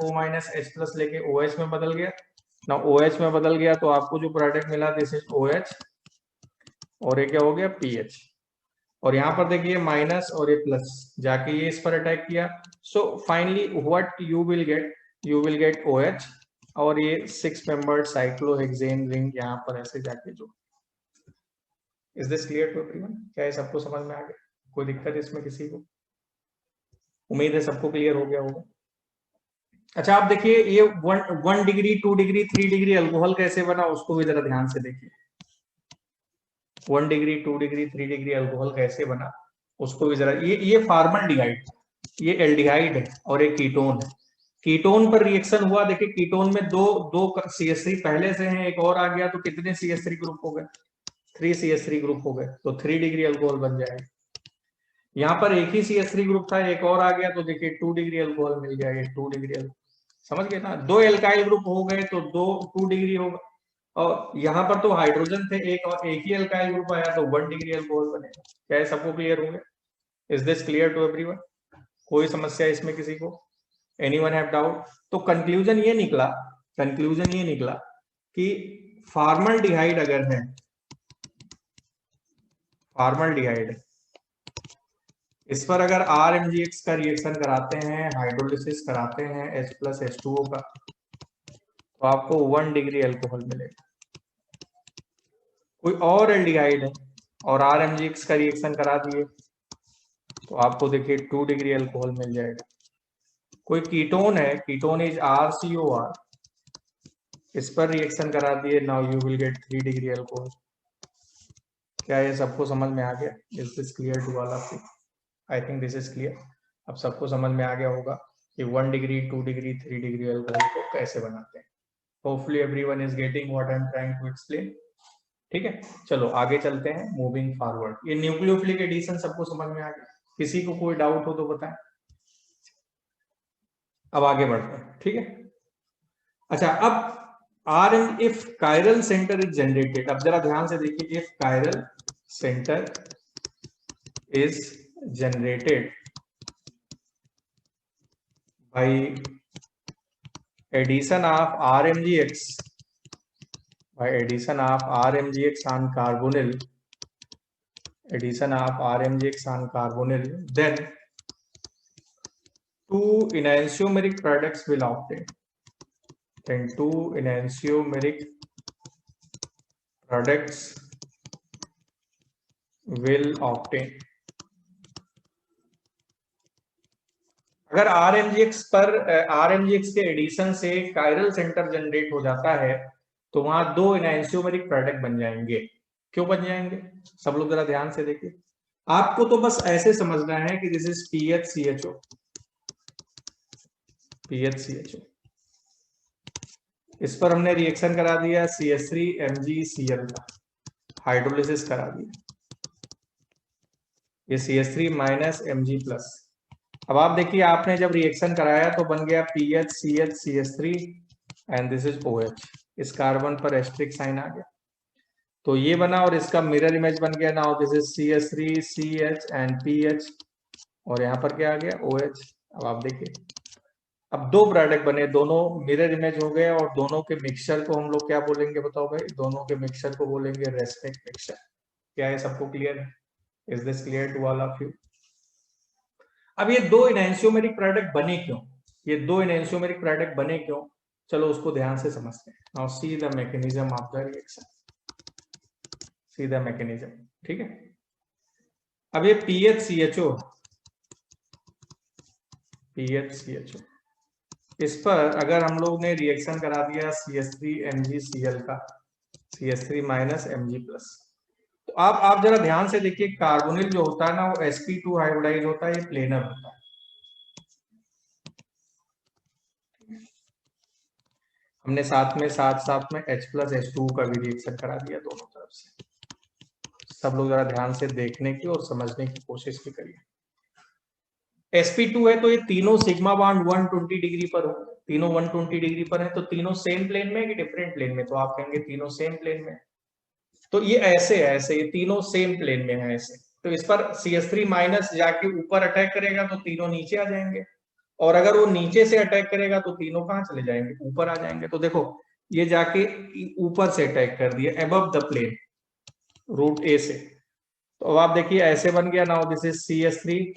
H प्लस लेके OH में बदल गया। ना OH में बदल गया तो आपको जो प्रोडक्ट मिला दिस इज OH, और ये क्या हो गया, PH। और यहाँ पर देखिए माइनस और ये प्लस जाके ये इस पर अटैक किया। So finally what you will gate OH, और ये 6 मेंबर्ड साइक्लोहेक्सेन रिंग यहाँ पर ऐसे जाके जो। Is this clear to everyone? क्या है सबको समझ में आ गया? कोई दिक्कत इसमें किसी को? उम्मीद है सबको क्लियर हो गया होगा। अच्छा, आप देखिए ये 1 डिग्री 2 डिग्री 3 डिग्री अल्कोहल कैसे बना, उसको भी जरा ध्यान से देखिए। 1 डिग्री 2 डिग्री 3 डिग्री अल्कोहल कैसे बना, उसको भी जरा। ये फॉर्मल्डिहाइड, ये एल्डिहाइड है और ये कीटोन है। कीटोन पर रिएक्शन हुआ, देखिए कीटोन में दो दो CH3 पहले से हैं, एक और आ गया, तो कितने CH3 ग्रुप हो गए, 3 CH3 ग्रुप हो गए, तो 3 डिग्री अल्कोहल बन जाएगा। यहाँ पर एक ही CH3 ग्रुप था, एक और आ गया, तो देखिए 2 डिग्री अल्कोहल मिल गया, ये 2 डिग्री अल्कोहल। समझ गए ना, 2 एल्काइल ग्रुप हो गए तो 2 डिग्री होगा, और यहाँ पर तो हाइड्रोजन थे एक, और एक ही अल्काइल ग्रुप आया तो 1 डिग्री अल्कोहल बनेगा। क्या है सबको क्लियर हो गया? Is this clear to everyone? कोई समस्या इसमें किसी को? Anyone have doubt? तो कंक्लूजन ये निकला कि फॉर्मल्डिहाइड अगर है, फॉर्मल्डिहाइड, इस पर अगर RMgx का रिएक्शन कराते हैं, हाइड्रोलिसिस कराते हैं H+H2O का, तो आपको 1 डिग्री अल्कोहल मिलेगा। कोई और एल्डिहाइड है और RMgx का रिएक्शन करा दिए तो आपको देखिए 2 डिग्री अल्कोहल मिल जाएगा। कोई कीटोन है, कीटोन इज RCOR, इस पर रिएक्शन करा दिए, now you will get 3 degree alcohol. क्या ये सबको समझ में आ गया? Is this clear to all of you? I think this is clear. अब सबको समझ में आ गया होगा कि 1 डिग्री, 2 डिग्री, 3 डिग्री अल्कोहल को कैसे बनाते हैं। Hopefully everyone is getting what I am trying to explain. ठीक है, चलो आगे चलते हैं, मूविंग फॉरवर्ड। ये न्यूक्लियोफिलिक एडिशन सबको समझ में आ गया? किसी को कोई डाउट हो तो बताएं। अब आगे बढ़ते हैं, ठीक है। अच्छा, अब Rm if chiral centre is generated, अब जरा ध्यान से देखिए, if chiral centre is generated by addition of RMgx, by addition of RMgx on carbonyl, addition of RMgx on carbonyl, then two enantiomeric products will obtain. Then two enantiomeric products will obtain. अगर RMgx पर RMgx के addition से chiral centre generate हो जाता है तो वहां 2 एनांशियोमेरिक product बन जाएंगे। क्यों बन जाएंगे? सब लोग जरा ध्यान से देखिए। आपको तो बस ऐसे समझना है कि दिस इज PHCHO, PHCHO। इस पर हमने रिएक्शन करा दिया CH3MgCl का, हाइड्रोलिसिस करा दिया, ये CH3 - Mg+। अब आप देखिए, आपने जब रिएक्शन कराया तो बन गया PHCH CH3 and this is OH। इस कार्बन पर एस्ट्रिक साइन आ गया तो ये बना, और इसका मिरर इमेज बन गया। Now this is CH3 CH and PH, और यहाँ पर क्या आ गया? OH। अब आप देखिए, अब 2 प्रोडक्ट बने, दोनों मिरर इमेज हो गए, और दोनों के मिक्सचर को हम लोग क्या बोलेंगे बताओ भाई? दोनों के मिक्सचर को बोलेंगे रेस्पेक्ट मिक्सचर। क्या है, सबको क्लियर है? Is this clear to all of you? अब ये 2 एनांशियोमेरिक प्रोडक्ट बने क्यों? ये 2 एनांशियोमेरिक प्रोडक्ट बने क्यों? चलो उसको ध्यान से समझते हैं। Now see the mechanism of the reaction, see the mechanism. ठीक है, अब ये PHCHO, PHCHO, इस पर अगर हम लोग ने रिएक्शन करा दिया CH3MgCl का, CH3 - Mg+, तो आप जरा ध्यान से देखिए, कार्बोनिल जो होता है ना वो sp2 हाइब्रिडाइज होता है, ये प्लेनर होता है। हमने साथ में H+H2 का भी रिएक्शन करा दिया दोनों तरफ से। सब लोग जरा ध्यान से देखने की और समझने की कोशिश भी करिए। sp2 है तो ये तीनों सिग्मा बॉन्ड 120 डिग्री पर हो, तीनों 120 डिग्री पर है, तो तीनों सेम प्लेन में कि डिफरेंट प्लेन में? तो आप कहेंगे तीनों सेम प्लेन में। तो ये ऐसे है, ऐसे ये तीनों सेम प्लेन में है ऐसे। तो इस पर CH3- जाके ऊपर अटैक करेगा तो तीनों नीचे आ जाएंगे, और अगर वो नीचे से अटैक करेगा तो तीनों कहाँ चले जाएंगे? ऊपर आ जाएंगे। तो देखो, ये जाके ऊपर से अटैक कर दिया, अबव द प्लेन, रूट ए से। तो अब आप देखिए ऐसे बन गया। Now this is CH3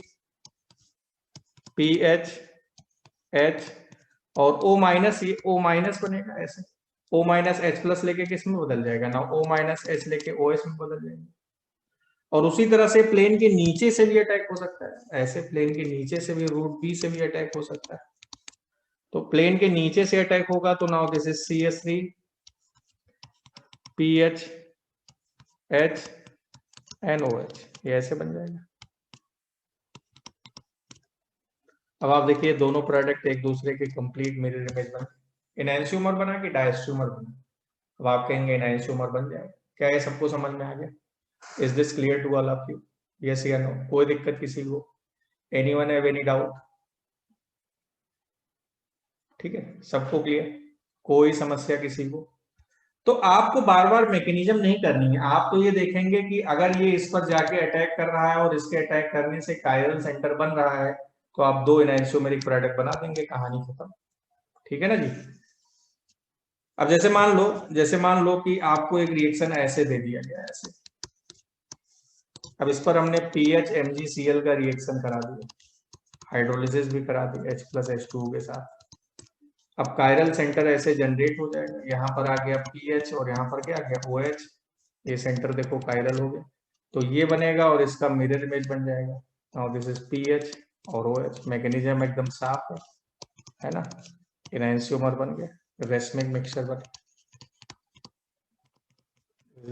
PH H और O-, ये O- बनेगा ऐसे, O-H+ लेके किस में बदल जाएगा ना? O-H लेके OH में बदल जाएगा। और उसी तरह से प्लेन के नीचे से भी अटैक हो सकता है, ऐसे प्लेन के नीचे से भी, रूट बी से भी अटैक हो सकता है। तो प्लेन के नीचे से अटैक होगा तो now this is CH3 PH H and OH, ये ऐसे बन जाएगा। अब आप देखिए, दोनों प्रोडक्ट एक दूसरे के कंप्लीट मिरर इमेज बन, एनांशियोमर बना कि डायस्ट्रोमर बना? अब आप कहेंगे एनांशियोमर बन जाएगा। क्या ये सबको समझ में आ गया? Is this clear to all of you? Yes या नो? कोई दिक्कत किसी को? Anyone have any doubt? ठीक है, सबको क्लियर? कोई समस्या किसी को? तो आपको बार बार मैकेनिज्म नहीं करनी है, आप तो ये देखेंगे कि अगर ये इस पर जाके अटैक कर रहा है और इसके अटैक करने से कायरल सेंटर बन रहा है तो आप 2 एनांशियोमेरिक प्रोडक्ट बना देंगे, कहानी खत्म। ठीक है ना जी? अब जैसे मान लो कि आपको एक रिएक्शन ऐसे दे दिया गया ऐसे, अब इस पर हमने पीएच MgCl का रिएक्शन करा दिया, हाइड्रोलिसिस भी करा दी H+H2O के साथ। अब कायरल सेंटर ऐसे जनरेट हो जाएगा, यहाँ पर आ गया पीएच और यहाँ पर क्या आ गया OH, ये सेंटर देखो कायरल हो गया, तो ये बनेगा और इसका मिरर इमेज बन जाएगा। नाउ दिस इज पीएच और OH, मैकेनिज्म एकदम साफ है ना, एनांसियोमर बन गया, रेसमिक मिक्सचर बन गया।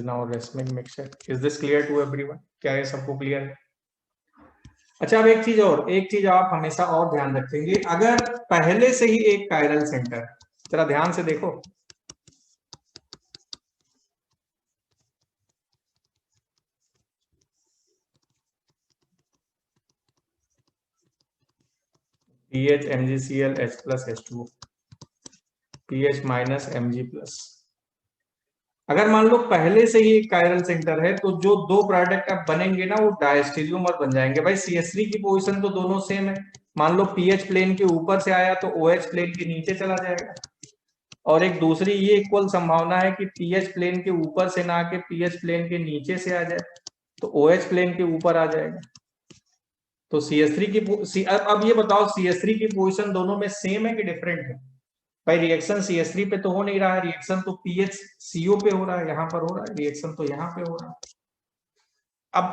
नाउ racemic mixture, is this clear to everyone? क्या ये सबको क्लियर है? अच्छा, अब एक चीज आप हमेशा और ध्यान रखेंगे, अगर पहले से ही एक कायरल सेंटर, जरा ध्यान से देखो, pH MgCl H+H2O, pH minus Mg+, अगर मान लो पहले से ही एक कायरल सेंटर है तो जो दो प्रोडक्ट अब बनेंगे ना वो डायस्टेरियोमर बन जाएंगे। भाई CH3 की पोजीशन तो दोनों सेम है, मान लो पीएच प्लेन के ऊपर से आया तो OH प्लेन के नीचे चला जाएगा, और एक दूसरी ये इक्वल संभावना है कि पीएच प्लेन के ऊपर से ना आके पीएच प्लेन के नीचे से आ जाए तो OH प्लेन के ऊपर आ जाएगा। तो CH3 की अब ये बताओ CH3 की पोजीशन दोनों में सेम है कि डिफरेंट है? भाई रिएक्शन CH3 पे तो हो नहीं रहा है, रिएक्शन तो PHCO पे हो रहा है, यहाँ पर हो रहा है रिएक्शन, तो यहाँ पे हो रहा है।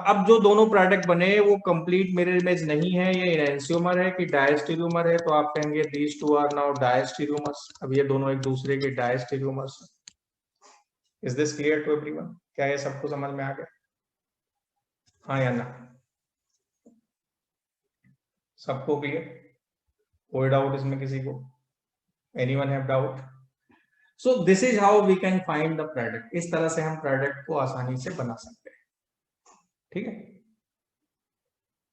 अब जो दोनों प्रोडक्ट बने वो कंप्लीट मिरर इमेज नहीं है, ये एनांसियोमर है कि डायस्टेरियोमर है, तो आप कहेंगे these two are now diastereomers. अब ये दोनों एक दूसरे के diastereomers. Is this clear to everyone? क्या ये सबको समझ में आ गया? हाँ या ना? सबको क्लियर? कोई डाउट इसमें किसी को? Anyone have doubt? So this is how we can find the product, इस तरह से हम प्रोडक्ट को आसानी से बना सकते हैं। ठीक है,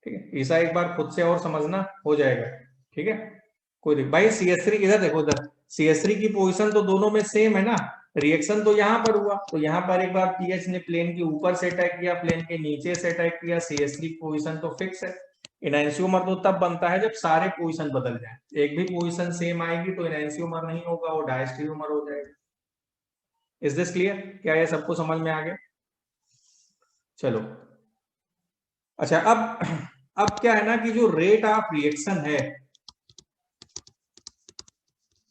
ठीक है, ऐसा एक बार खुद से और समझना हो जाएगा। ठीक है, कोई भाई CH3 इधर देखो, इधर CH3 की पोजीशन तो दोनों में सेम है ना, रिएक्शन तो यहाँ पर हुआ, तो यहाँ पर एक बार पीएच ने प्लेन के ऊपर से अटैक किया, प्लेन के नीचे से अटैक किया, CH3 की पोजीशन तो फिक्स है। एनांसियोमर तो तब बनता है जब सारे पोजीशन बदल जाए, एक भी पोजीशन सेम आएगी तो एनांसियोमर नहीं होगा, वो डायस्टेरियोमर हो जाएगा। Is this clear? क्या ये सबको समझ में आ गया? चलो, अच्छा, अब क्या है ना कि जो रेट ऑफ रिएक्शन है,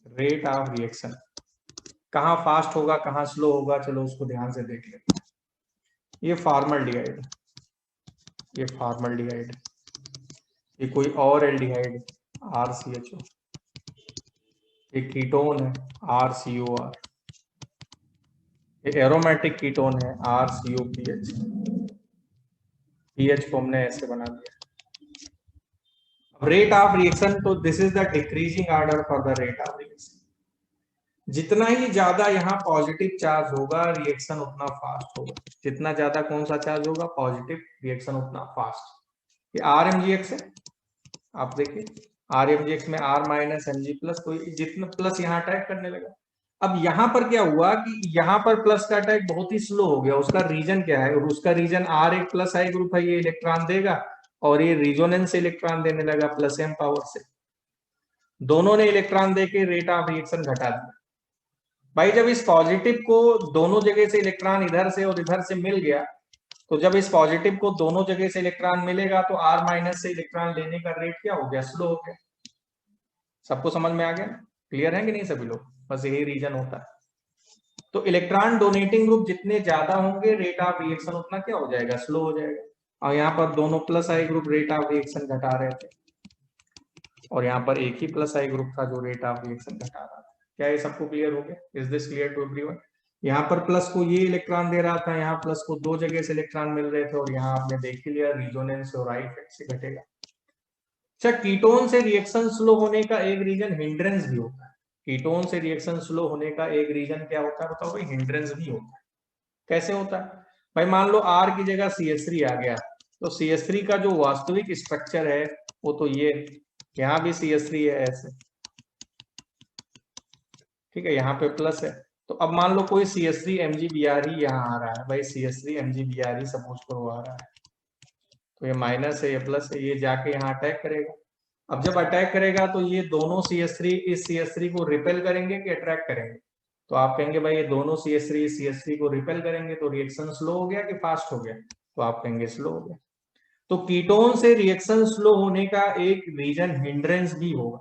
रेट ऑफ रिएक्शन कहाँ फास्ट होगा कहाँ स्लो होगा, चलो उसको ध्यान से देख लेते हैं। ये फॉर्मल्डिहाइड, ये फॉर्मल्डिहाइड, ये कोई और एल्डिहाइड RCHO, ये कीटोन है RCOR, ये एरोमेटिक कीटोन है RCOPH, पीएच को हमने ऐसे बना दिया। रेट ऑफ रिएक्शन, तो this is the decreasing order for the rate of reaction. जितना ही ज्यादा यहाँ पॉजिटिव चार्ज होगा रिएक्शन उतना फास्ट होगा, जितना ज्यादा कौन सा चार्ज होगा पॉजिटिव, रिएक्शन उतना फास्ट। ये RMgX है, आप देखिए RMgX में R माइनस Mg+, तो जितना प्लस यहाँ अटैक करने लगा। अब यहाँ पर क्या हुआ कि यहाँ पर प्लस का अटैक बहुत ही स्लो हो गया, उसका रीजन क्या है, उसका रीजन R एक प्लस आई ग्रुप है, ये इलेक्ट्रॉन देगा और ये रिजोनेंस इलेक्ट्रॉन देने लगा +m पावर से, दोनों ने इलेक्ट्रॉन देके रेट ऑफ रिएक्शन घटा दिया। भाई जब इस पॉजिटिव को दोनों जगह से इलेक्ट्रॉन इधर से और इधर से मिल गया, तो जब इस पॉजिटिव को दोनों जगह से इलेक्ट्रॉन मिलेगा तो R माइनस से इलेक्ट्रॉन लेने का रेट क्या हो गया, स्लो हो गया। सबको समझ में आ गया? क्लियर है कि नहीं सभी लोग? बस यही रीजन होता है। तो इलेक्ट्रॉन डोनेटिंग ग्रुप जितने ज्यादा होंगे रेट ऑफ रिएक्शन उतना क्या हो जाएगा, स्लो हो जाएगा। और यहाँ पर दोनों plus I group rate of reaction घटा रहे थे, और यहाँ पर एक ही प्लस आई ग्रुप था जो रेट ऑफ रिएक्शन घटा रहा था। क्या ये सबको क्लियर हो गया? Is this clear to everyone? यहाँ पर प्लस को ये इलेक्ट्रॉन दे रहा था, यहाँ प्लस को दो जगह से इलेक्ट्रॉन मिल रहे थे, और यहाँ आपने देख ही लिया रिजोनेंस और आई इफेक्ट से घटेगा। अच्छा, कीटोन से रिएक्शन स्लो होने का एक रीजन हिंड्रेंस भी होता है। कीटोन से रिएक्शन स्लो होने का एक रीजन क्या होता है बताओ भाई? हिंड्रेंस भी होता है। कैसे होता है भाई? मान लो R की जगह CH3 आ गया, तो CH3 का जो वास्तविक स्ट्रक्चर है वो तो ये, यहाँ भी CH3 है ऐसे, ठीक है, यहाँ पे प्लस है, तो अब मान लो कोई CH3 MgBr ही यहाँ आ रहा है, भाई CH3 MgBr ही सपोज करो आ रहा है, तो ये माइनस है ये प्लस है, ये जाके यहाँ अटैक करेगा। अब जब अटैक करेगा तो ये दोनों CH3 इस CH3 को रिपेल करेंगे कि अट्रैक्ट करेंगे? तो आप कहेंगे भाई ये दोनों CH3 को रिपेल करेंगे तो रिएक्शन स्लो हो गया कि फास्ट हो गया, तो आप कहेंगे स्लो हो गया। तो कीटोन से रिएक्शन स्लो होने का एक रीजन हिंड्रेंस भी होगा।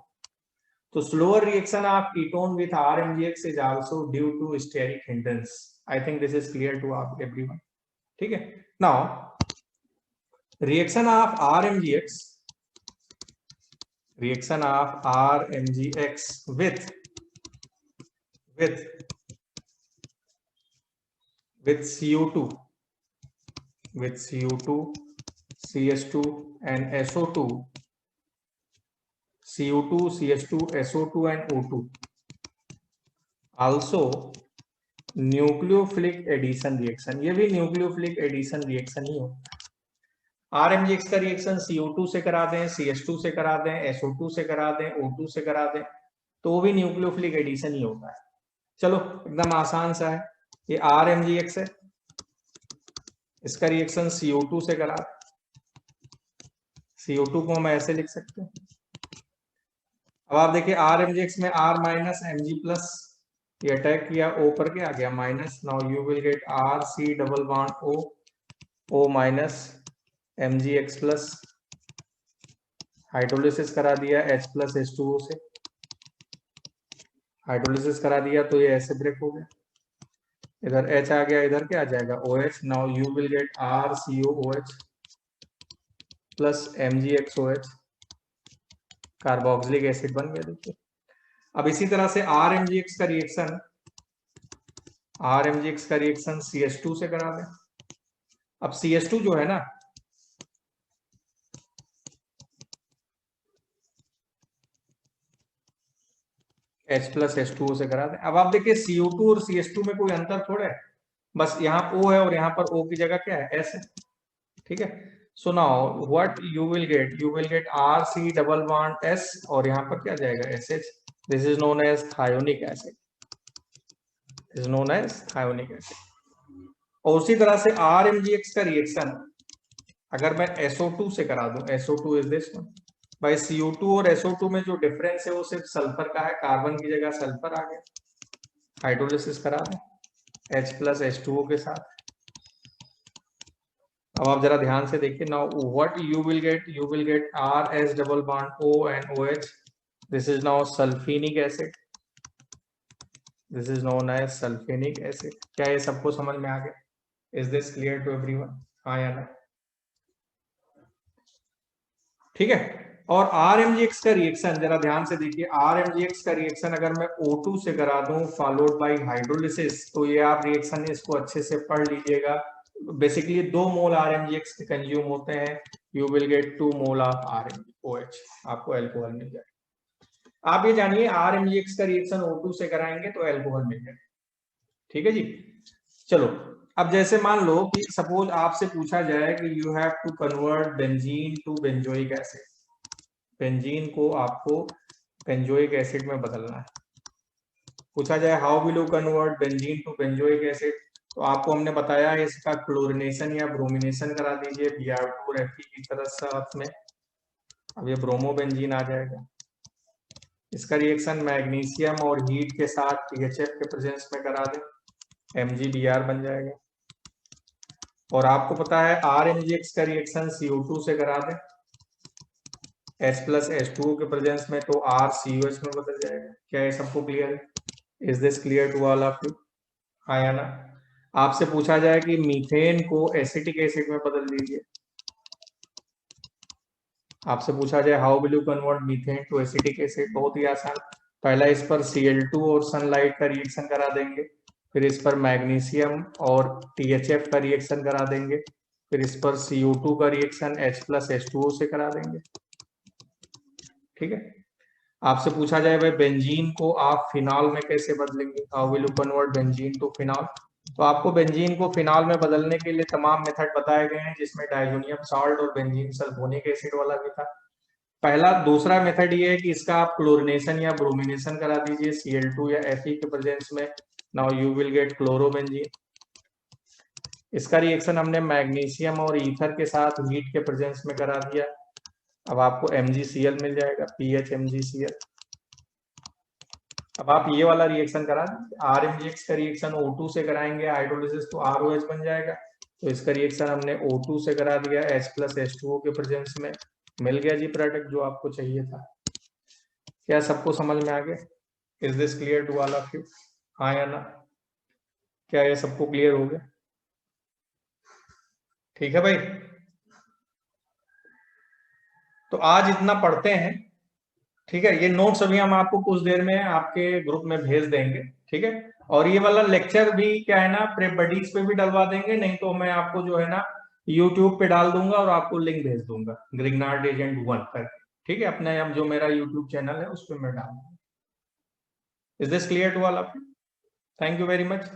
तो slower reaction of ketone with RMGX is also due to steric hindrance. I think this is clear to everyone. ठीक है। Now reaction of RMGX with CO2 CH2 and SO2, CO2 CH2 SO2 and O2 also nucleophilic addition reaction, ये भी nucleophilic addition reaction ही होता है। RMGX का reaction CO2 से करा दें, CH2 से करा दें, SO2 से करा दें, O2 से करा दें, तो वो भी न्यूक्लियोफिलिक एडिशन ही होता है। चलो एकदम आसान सा है, ये RMGX है, इसका रिएक्शन CO2 से करा, CO2 को हम ऐसे लिख सकते हैं। अब आप देखिए RMGX में R माइनस Mg प्लस, ये अटैक किया O पर, के आ गया minus, now you will get RC double bond O minus MgX plus, hydrolysis करा दिया H प्लस H2O से, हाइड्रोलिसिस करा दिया तो ये ऐसे ब्रेक हो गया, इधर H आ गया, इधर क्या आ जाएगा OH, now you will gate RCOOH plus MgXOH, carboxylic acid बन गया। देखिए अब इसी तरह से RMGX का रिएक्शन CH2 से करा दें। अब CH2 जो है ना, H प्लस H2O से करा दें। अब आप देखिए CO2 और CH2 में कोई अंतर थोड़ा है, बस यहाँ O है और यहाँ पर O की जगह क्या है, S है। ठीक है, so now what you will get RC double bond S और यहाँ पर क्या जाएगा SH, this is known as thionic acid, और उसी तरह से RMGX का रिएक्शन अगर मैं SO2 से करा दूं, SO2 इज दिस वन, भाई CO2 और SO2 में जो डिफरेंस है वो सिर्फ सल्फर का है, कार्बन की जगह सल्फर आ गया, हाइड्रोलिसिस करा दें H प्लस H2O के साथ। अब आप जरा ध्यान से देखिए, now what you will get RS double bond O and OH, this is now sulphenic acid, this is known as sulphenic acid. क्या ये सबको समझ में आ गया? Is this clear to everyone? हाँ या ना? ठीक है। और RMGX का रिएक्शन जरा ध्यान से देखिए, RMGX का रिएक्शन अगर मैं O2 से करा दूं फॉलोड बाय हाइड्रोलिसिस, तो ये आप रिएक्शन इसको अच्छे से पढ़ लीजिएगा। बेसिकली 2 मोल RMGX के कंज्यूम होते हैं, you will gate 2 mole of RMOH, आपको अल्कोहल मिल जाएगा। आप ये जानिए RMGX का रिएक्शन O2 से कराएंगे तो अल्कोहल मिल जाएगा। ठीक है जी। चलो अब जैसे मान लो कि सपोज आपसे पूछा जाए कि you have to convert benzene to benzoic acid, benzene को आपको बेंजोइक एसिड में बदलना है। पूछा जाए how will you convert benzene to benzoic acid, तो आपको हमने बताया इसका क्लोरिनेशन या ब्रोमिनेशन करा दीजिए Br2 और Fe की तरह साथ में, अब ये ब्रोमो बेंजीन आ जाएगा। इसका रिएक्शन मैग्नीशियम और हीट के साथ THF के प्रेजेंस में करा दें, MgBr बन जाएगा। और आपको पता है RMGX का रिएक्शन CO2 से करा दें H प्लस H2O के प्रेजेंस में, तो RCOH में बदल जाएगा। क्या ये सबको क्लियर है? Is this clear to all of you? हाँ या ना? आपसे पूछा जाए कि मीथेन को एसिटिक एसिड में बदल दीजिए, आपसे पूछा जाए how will you convert methane to acetic acid, बहुत ही आसान, पहला इस पर Cl2 और सनलाइट का रिएक्शन करा देंगे, फिर इस पर मैग्नीशियम और THF का रिएक्शन करा देंगे, फिर इस पर CO2 का रिएक्शन H प्लस H2O से करा देंगे। ठीक है। आपसे पूछा जाए भाई बेंजीन को आप फिनॉल में कैसे बदलेंगे, how will you convert benzene to phenol, तो आपको बेंजीन को फिनॉल में बदलने के लिए तमाम मेथड बताए गए हैं, जिसमें डाइजोनियम सॉल्ट और बेंजीन सल्फोनिक एसिड वाला भी था। पहला दूसरा मेथड ये है कि इसका आप क्लोरिनेशन या ब्रोमिनेशन करा दीजिए Cl2 या Fe के प्रेजेंस में, now you will gate chlorobenzene. इसका रिएक्शन हमने मैग्नीशियम और ईथर के साथ हीट के प्रेजेंस में करा दिया, अब आपको MgCl मिल जाएगा, PH MgCl। अब आप ये वाला रिएक्शन करा दीजिए, RMgX का रिएक्शन O2 से कराएंगे हाइड्रोलिसिस तो ROH बन जाएगा। तो इसका रिएक्शन हमने O2 से करा दिया H + H2O के प्रेजेंस में, मिल गया जी प्रोडक्ट जो आपको चाहिए था। क्या सबको समझ में आ गया? Is this clear to all of you? हाँ या ना? क्या ये सबको क्लियर हो गया? ठीक है भाई, तो आज इतना पढ़ते हैं। ठीक है, ये नोट्स अभी हम आपको कुछ देर में आपके ग्रुप में भेज देंगे। ठीक है, और ये वाला लेक्चर भी क्या है ना, प्रेप बडीज पे भी डलवा देंगे, नहीं तो मैं आपको जो है ना यूट्यूब पे डाल दूंगा और आपको लिंक भेज दूंगा ग्रिग्नार्ड एजेंट 1 करके। ठीक है, अपने हम जो मेरा यूट्यूब चैनल है उस पर मैं डाल दूंगा। Is this clear to all of you? Thank you very much.